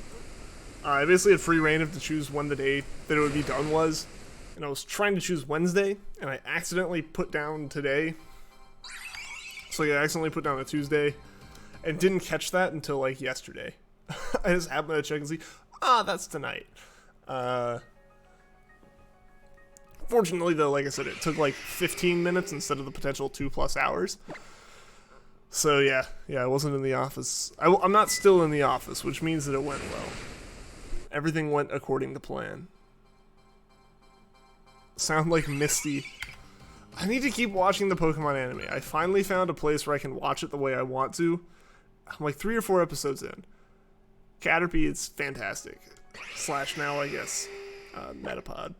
I basically had free reign of to choose when the day that it would be done was, and I was trying to choose Wednesday, and I accidentally put down today. So yeah, I accidentally put down a Tuesday, and didn't catch that until like yesterday. I just happened to check and see, that's tonight. Fortunately though, like I said, it took like 15 minutes instead of the potential 2+ hours. So yeah, I wasn't in the office. I'm not still in the office, which means that it went well. Everything went according to plan. Sound like Misty. I need to keep watching the Pokemon anime. I finally found a place where I can watch it the way I want to. I'm like 3 or 4 episodes in. Caterpie is fantastic. / now, I guess, Metapod.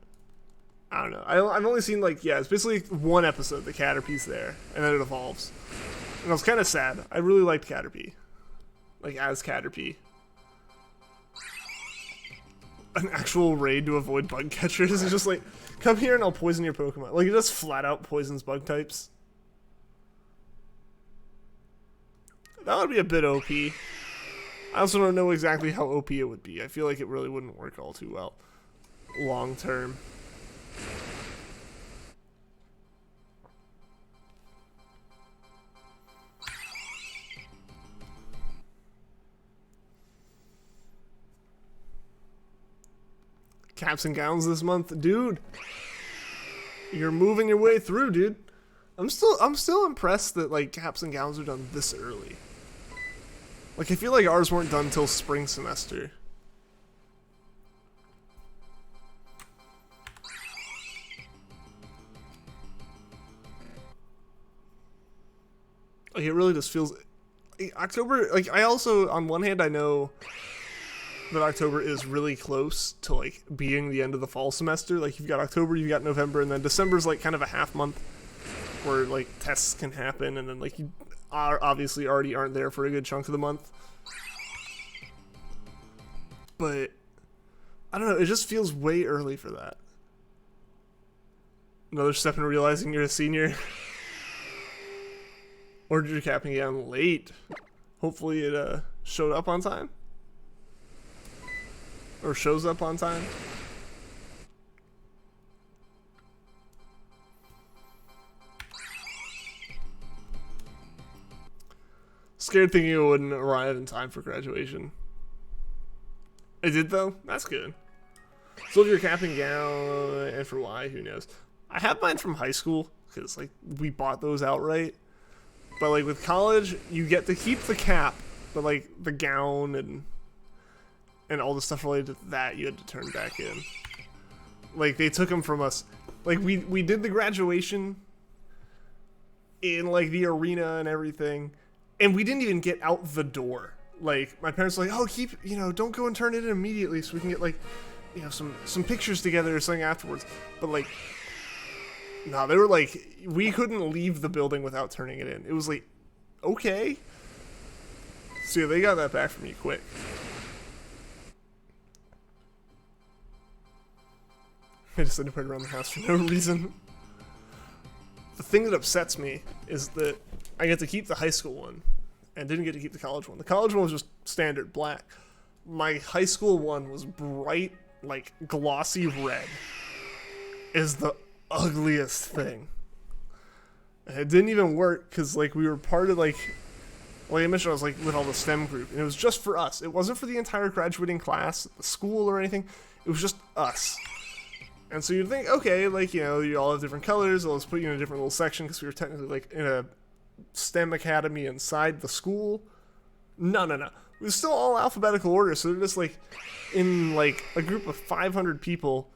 I don't know. I've only seen like, it's basically 1 episode that Caterpie's there, and then it evolves. And I was kind of sad. I really liked Caterpie. Like, as Caterpie. an actual raid to avoid bug catchers. It's just like, come here and I'll poison your Pokemon. Like, it just flat out poisons bug types. That would be a bit OP. I also don't know exactly how OP it would be. I feel like it really wouldn't work all too well long term. Caps and gowns this month, dude. You're moving your way through, dude. I'm still impressed that like caps and gowns are done this early. Like, I feel like ours weren't done till spring semester. Like, it really just feels October. Like, I also, on one hand, I know that October is really close to like being the end of the fall semester. Like, you've got October, you've got November, and then December's like kind of a half month where like tests can happen, and then like you are obviously already aren't there for a good chunk of the month. But I don't know, it just feels way early for that. Another step in realizing you're a senior. Ordered your capping gown late. Hopefully it showed up on time. Or shows up on time. Scared thinking it wouldn't arrive in time for graduation. It did though? That's good. So if your cap and gown, and for why, who knows. I have mine from high school, because like we bought those outright. But like with college, you get to keep the cap, but like the gown and all the stuff related to that you had to turn back in. Like they took them from us. Like we did the graduation in like the arena and everything, and we didn't even get out the door. Like my parents were like, oh, keep, you know, don't go and turn it in immediately so we can get like, you know, some pictures together or something afterwards. But like, no, they were like, we couldn't leave the building without turning it in. It was like, okay. So yeah, they got that back from me quick. I just had to put it around the house for no reason. The thing that upsets me is that I get to keep the high school one and didn't get to keep the college one. The college one was just standard black. My high school one was bright, like glossy red. Is the ugliest thing. And it didn't even work because like we were part of like I mentioned, I was like with all the STEM group, and it was just for us. It wasn't for the entire graduating class, the school, or anything. It was just us. And so you'd think, okay, like, you know, you all have different colors, so let's put you in a different little section because we were technically like in a STEM academy inside the school. No. It was still all alphabetical order, so they're just like in like a group of 500 people,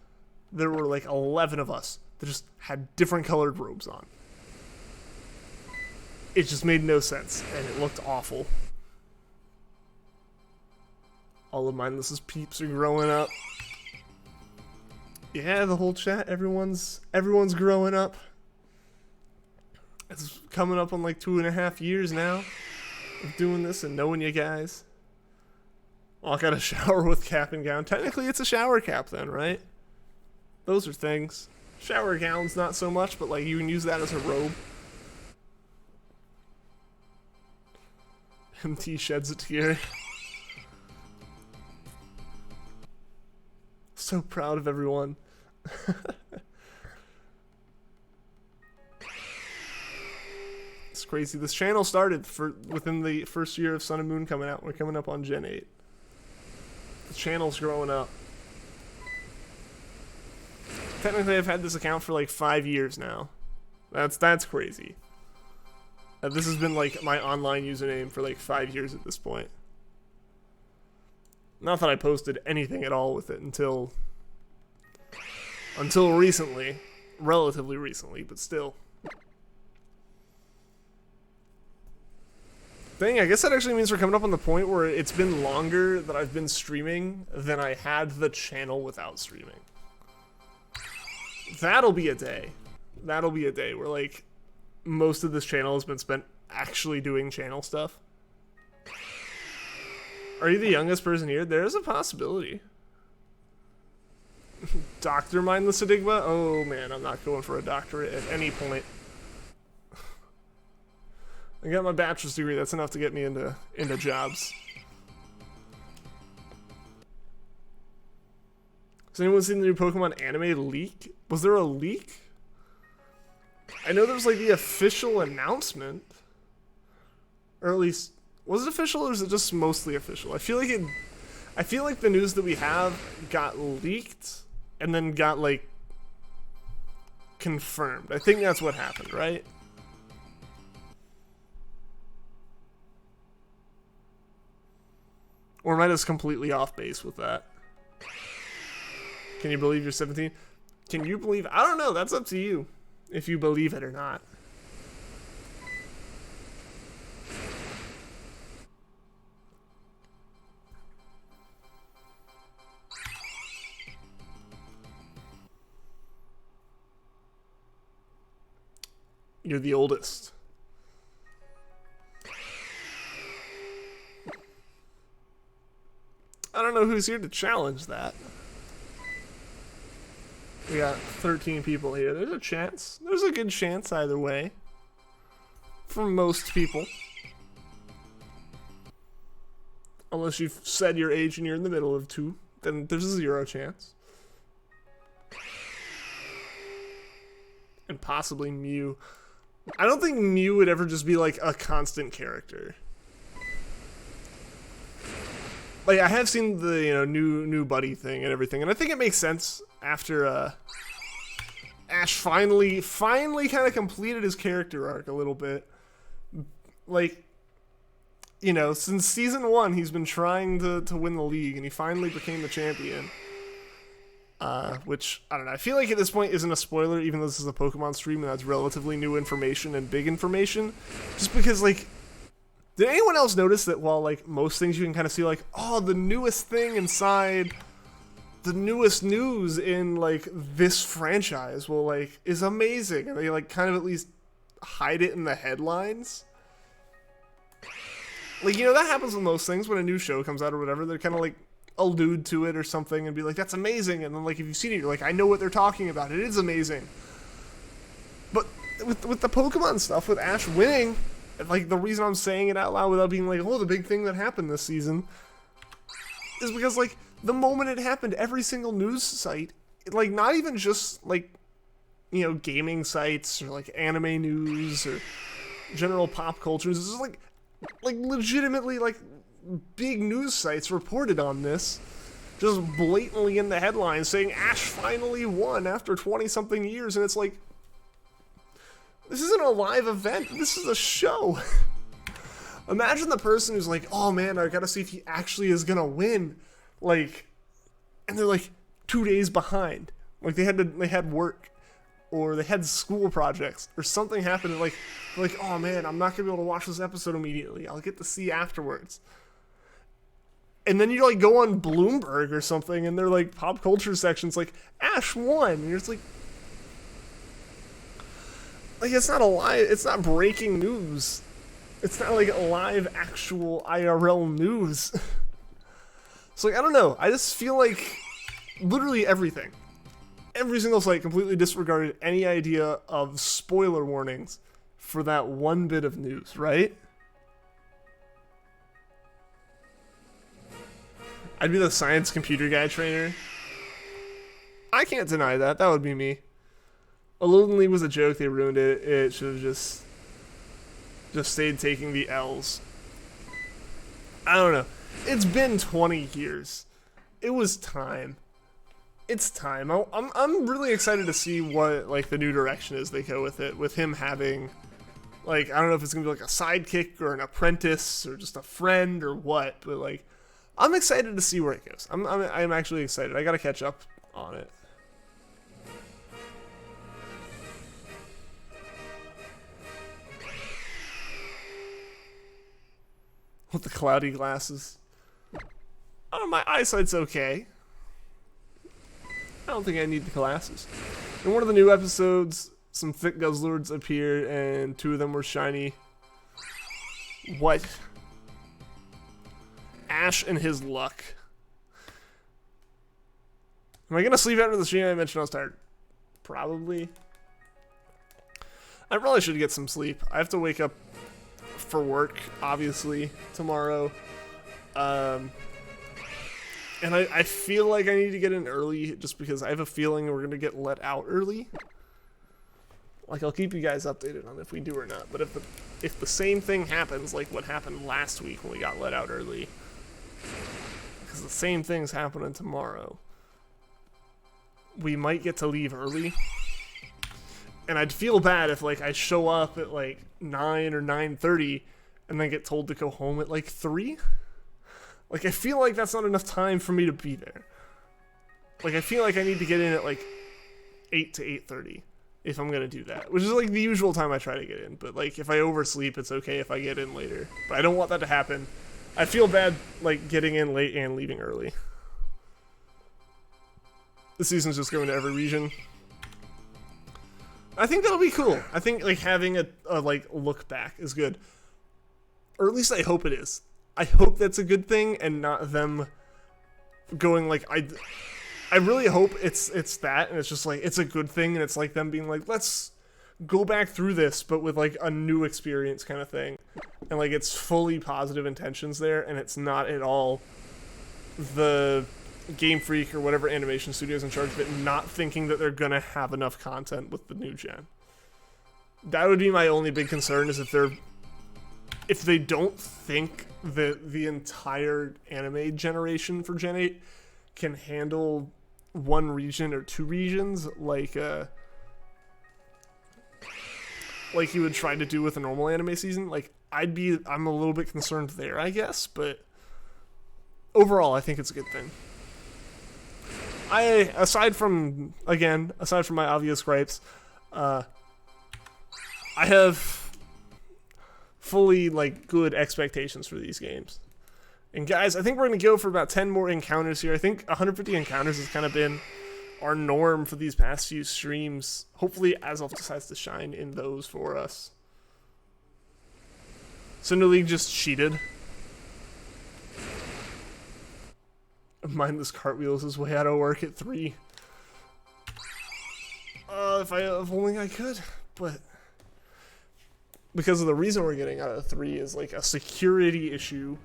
there were like 11 of us that just had different colored robes on. It just made no sense, and it looked awful. All of mindless peeps are growing up. Yeah, the whole chat, everyone's growing up. It's coming up on like 2.5 years now of doing this and knowing you guys. Well, I got a shower with cap and gown. Technically, it's a shower cap then, right? Those are things. Shower gowns, not so much, but like you can use that as a robe. MT sheds a tear. So proud of everyone. It's crazy. This channel started within the first year of Sun and Moon coming out. We're coming up on Gen 8. The channel's growing up. Technically, I've had this account for like 5 years now. That's crazy. This has been like my online username for like 5 years at this point. Not that I posted anything at all with it until recently. Relatively recently, but still. Dang, I guess that actually means we're coming up on the point where it's been longer that I've been streaming than I had the channel without streaming. That'll be a day. That'll be a day where like most of this channel has been spent actually doing channel stuff. Are you the youngest person here? There's a possibility. Dr. Mindless Enigma? Oh man, I'm not going for a doctorate at any point. I got my bachelor's degree, that's enough to get me into jobs. Has anyone seen the new Pokemon anime leak? Was there a leak? I know there was like the official announcement. Or at least, was it official or is it just mostly official? I feel like the news that we have got leaked and then got like confirmed. I think that's what happened, right? Or am I just completely off base with that? Can you believe you're 17? Can you believe? I don't know. That's up to you. If you believe it or not. You're the oldest. I don't know who's here to challenge that. We got 13 people here. There's a chance. There's a good chance either way. For most people. Unless you've said your age and you're in the middle of two, then there's a 0 chance. And possibly Mew. I don't think Mew would ever just be like a constant character. Like I have seen the new buddy thing and everything, and I think it makes sense after Ash finally kind of completed his character arc a little bit. Like, since season 1, he's been trying to win the league, and he finally became the champion. Which, I don't know, I feel like at this point isn't a spoiler, even though this is a Pokemon stream and that's relatively new information and big information. Just because, like, did anyone else notice that while, like, most things you can kind of see, like, oh, the newest thing inside, the newest news in, like, this franchise, well, like, is amazing. And they, like, kind of at least hide it in the headlines. Like, that happens with most things when a new show comes out or whatever. They're kind of, like, allude to it or something and be like, that's amazing. And then, like, if you've seen it, you're like, I know what they're talking about. It is amazing. But with the Pokemon stuff, with Ash winning, like, the reason I'm saying it out loud without being like, oh, the big thing that happened this season is because, like, the moment it happened, every single news site, like, not even just, like, gaming sites or, like, anime news or general pop culture, it's just, like legitimately, like, big news sites reported on this, just blatantly in the headlines saying Ash finally won after 20-something years, and it's like, this isn't a live event, this is a show. Imagine the person who's like, oh man, I gotta see if he actually is gonna win, like, and they're like 2 days behind, like they had work, or they had school projects, or something happened, and like, oh man, I'm not gonna be able to watch this episode immediately, I'll get to see afterwards. And then you, like, go on Bloomberg or something, and they're, like, pop culture sections, like, Ash won, and you're just like, it's not a live, it's not breaking news. It's not, like, live, actual IRL news. So, like, I don't know, I just feel like literally everything, every single site completely disregarded any idea of spoiler warnings for that one bit of news, right? I'd be the science computer guy trainer. I can't deny that. That would be me. Alolan League was a joke. They ruined it. It should have just stayed taking the L's. I don't know. It's been 20 years. It was time. It's time. I'm really excited to see what, like, the new direction is they go with it. With him having, like, I don't know if it's gonna be like a sidekick or an apprentice or just a friend or what, but, like, I'm excited to see where it goes. I'm actually excited. I gotta catch up on it. With the cloudy glasses. Oh, my eyesight's okay. I don't think I need the glasses. In one of the new episodes, some thick Guzzlords appeared, and 2 of them were shiny. What? Ash and his luck. Am I gonna sleep after the stream? I mentioned I was tired. Probably. I probably should get some sleep. I have to wake up for work, obviously, tomorrow. And I feel like I need to get in early just because I have a feeling we're gonna get let out early. Like, I'll keep you guys updated on if we do or not. But if the same thing happens like what happened last week when we got let out early, because the same thing's happening tomorrow, we might get to leave early. And I'd feel bad if, like, I show up at, like, 9 or 9:30 and then get told to go home at, like, 3. Like, I feel like that's not enough time for me to be there. Like, I feel like I need to get in at, like, 8 to 8:30 if I'm gonna do that. Which is, like, the usual time I try to get in. But, like, if I oversleep, it's okay if I get in later. But I don't want that to happen. I feel bad, like, getting in late and leaving early. This season's just going to every region. I think that'll be cool. I think, like, having a like, look back is good. Or at least I hope it is. I hope that's a good thing and not them going, like, I really hope it's that, and it's just, like, it's a good thing, and it's, like, them being like, let's go back through this, but with, like, a new experience kind of thing. And, like, it's fully positive intentions there, and it's not at all the Game Freak or whatever animation studio's in charge of it not thinking that they're gonna have enough content with the new gen. That would be my only big concern, is if they don't think that the entire anime generation for Gen 8 can handle one region or two regions like you would try to do with a normal anime season. Like, I'm a little bit concerned there, I guess, but overall I think it's a good thing. Aside from my obvious gripes, I have fully, like, good expectations for these games. And guys, I think we're going to go for about 10 more encounters here. I think 150 encounters has kind of been our norm for these past few streams. Hopefully Azelf decides to shine in those for us. Cinder League just cheated. Mindless cartwheels is way out of work at 3. If only I could, but because of the reason we're getting out of 3 is, like, a security issue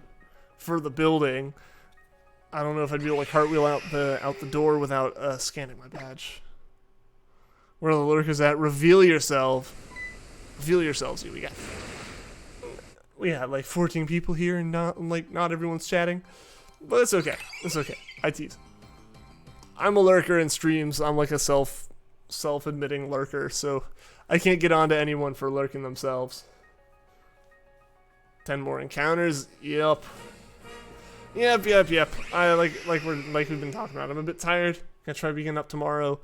for the building. I don't know if I'd be able to cartwheel out the door without scanning my badge. Where are the lurkers at? Reveal yourself. Reveal yourselves, you. We got like 14 people here, and not everyone's chatting. But it's okay. It's okay. I tease. I'm a lurker in streams. I'm like a self-admitting lurker, so I can't get on to anyone for lurking themselves. 10 more encounters. Yep. I like we've been talking about. I'm a bit tired. Gonna try beginning up tomorrow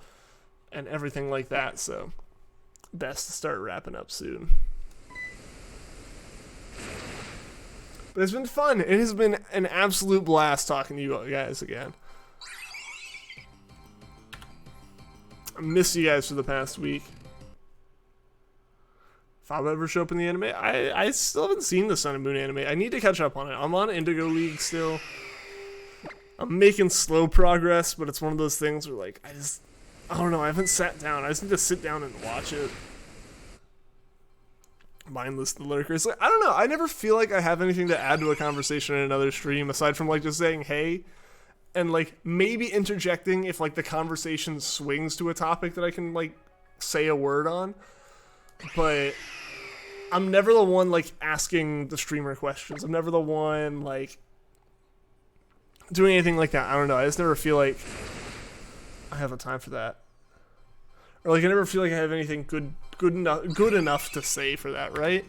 and everything like that, so best to start wrapping up soon. But it's been fun. It has been an absolute blast talking to you guys again. I miss you guys for the past week. If I'll ever show up in the anime, I still haven't seen the Sun and Moon anime. I need to catch up on it. I'm on Indigo League still. I'm making slow progress, but it's one of those things where, like, I don't know, I haven't sat down. I just need to sit down and watch it. Mindless the lurkers. Like, I don't know. I never feel like I have anything to add to a conversation in another stream aside from, like, just saying hey and, like, maybe interjecting if, like, the conversation swings to a topic that I can, like, say a word on. But I'm never the one, like, asking the streamer questions. I'm never the one, like, doing anything like that. I don't know. I just never feel like I have the time for that. Or, like, I never feel like I have anything good enough to say for that, right?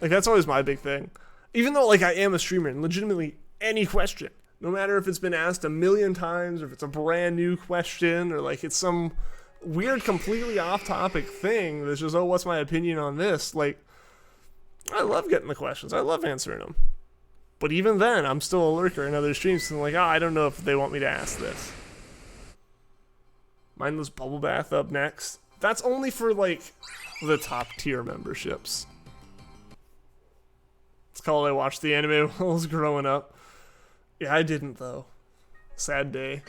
Like, that's always my big thing. Even though, like, I am a streamer, and legitimately any question, no matter if it's been asked a million times, or if it's a brand new question, or, like, it's some weird, completely off-topic thing that's just, oh, what's my opinion on this? Like, I love getting the questions. I love answering them. But even then, I'm still a lurker in other streams, and I'm like, oh, I don't know if they want me to ask this. Mindless Bubble Bath up next. That's only for, like, the top tier memberships. It's called I watched the anime when I was growing up. Yeah, I didn't, though. Sad day.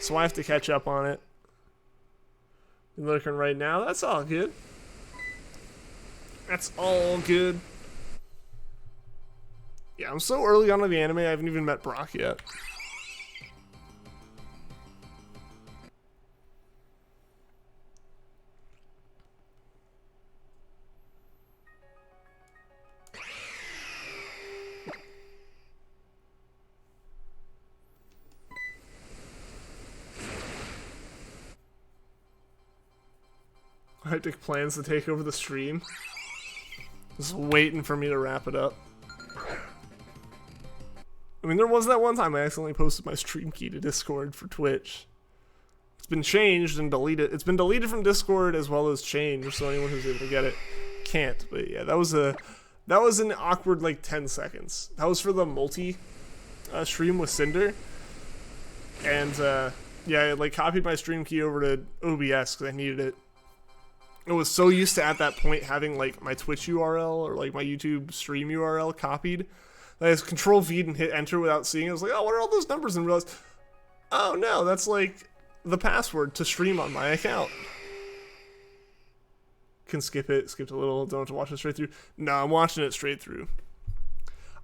so I have to catch up on it. I'm looking right now. That's all good. That's all good. Yeah, I'm so early on in the anime, I haven't even met Brock yet. Hectic plans to take over the stream. Just waiting for me to wrap it up. I mean, there was that one time I accidentally posted my stream key to Discord for Twitch. It's been changed and deleted. It's been deleted from Discord as well as changed, so anyone who's able to get it can't. But yeah, that was an awkward like 10 seconds. That was for the multi stream with Cinder, and yeah, I like copied my stream key over to OBS because I needed it. I was so used to at that point having like my Twitch URL or like my YouTube stream URL copied that I just Control V and hit enter without seeing it. I was like, oh, what are all those numbers? And realized, oh no, that's like the password to stream on my account. Can skip it, skipped a little, don't have to watch it straight through. No, I'm watching it straight through.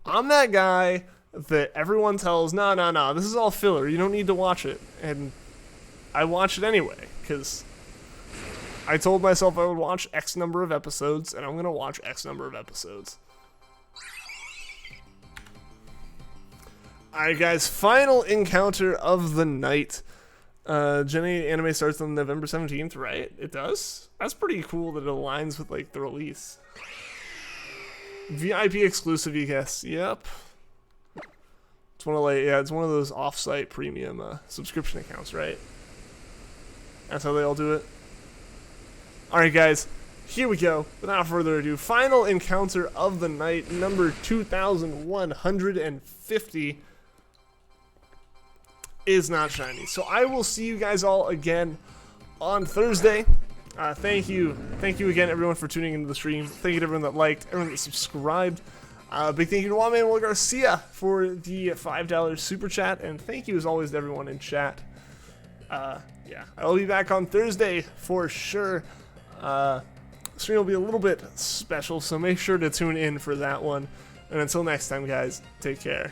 I'm that guy that everyone tells, no, this is all filler, you don't need to watch it. And I watch it anyway, because I told myself I would watch X number of episodes, and I'm going to watch X number of episodes. Alright guys, final encounter of the night. Gen 8 anime starts on November 17th, right? It does? That's pretty cool that it aligns with like the release. VIP exclusive, you guess. Yep. It's one of like, yeah, it's one of those off-site premium subscription accounts, right? That's how they all do it. Alright guys, here we go. Without further ado, final encounter of the night, number 2150 is not shiny. So I will see you guys all again on Thursday. Thank you again everyone for tuning into the stream. Thank you to everyone that liked, everyone that subscribed. Big thank you to Manuel Garcia for the $5 super chat, and thank you as always to everyone in chat. Yeah, I'll be back on Thursday for sure. Stream will be a little bit special, so make sure to tune in for that one. And until next time, guys, take care.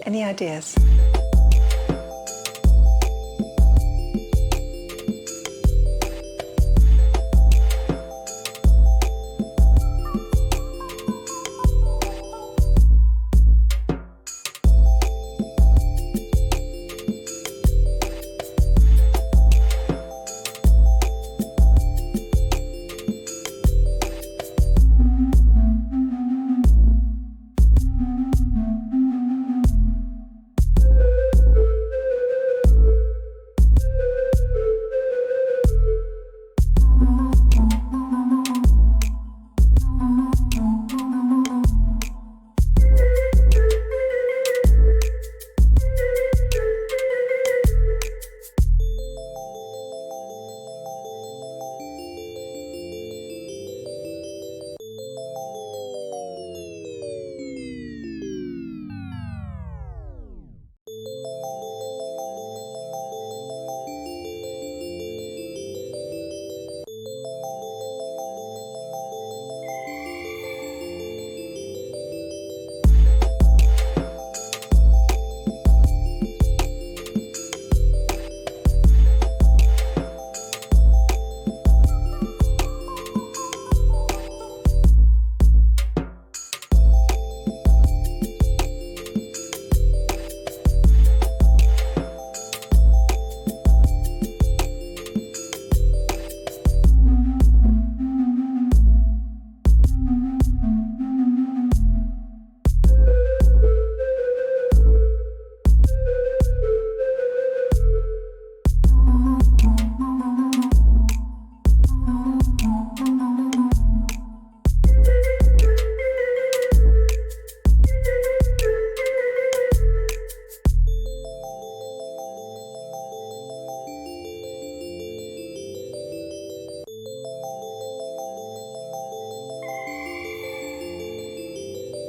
Any ideas?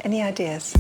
Any ideas?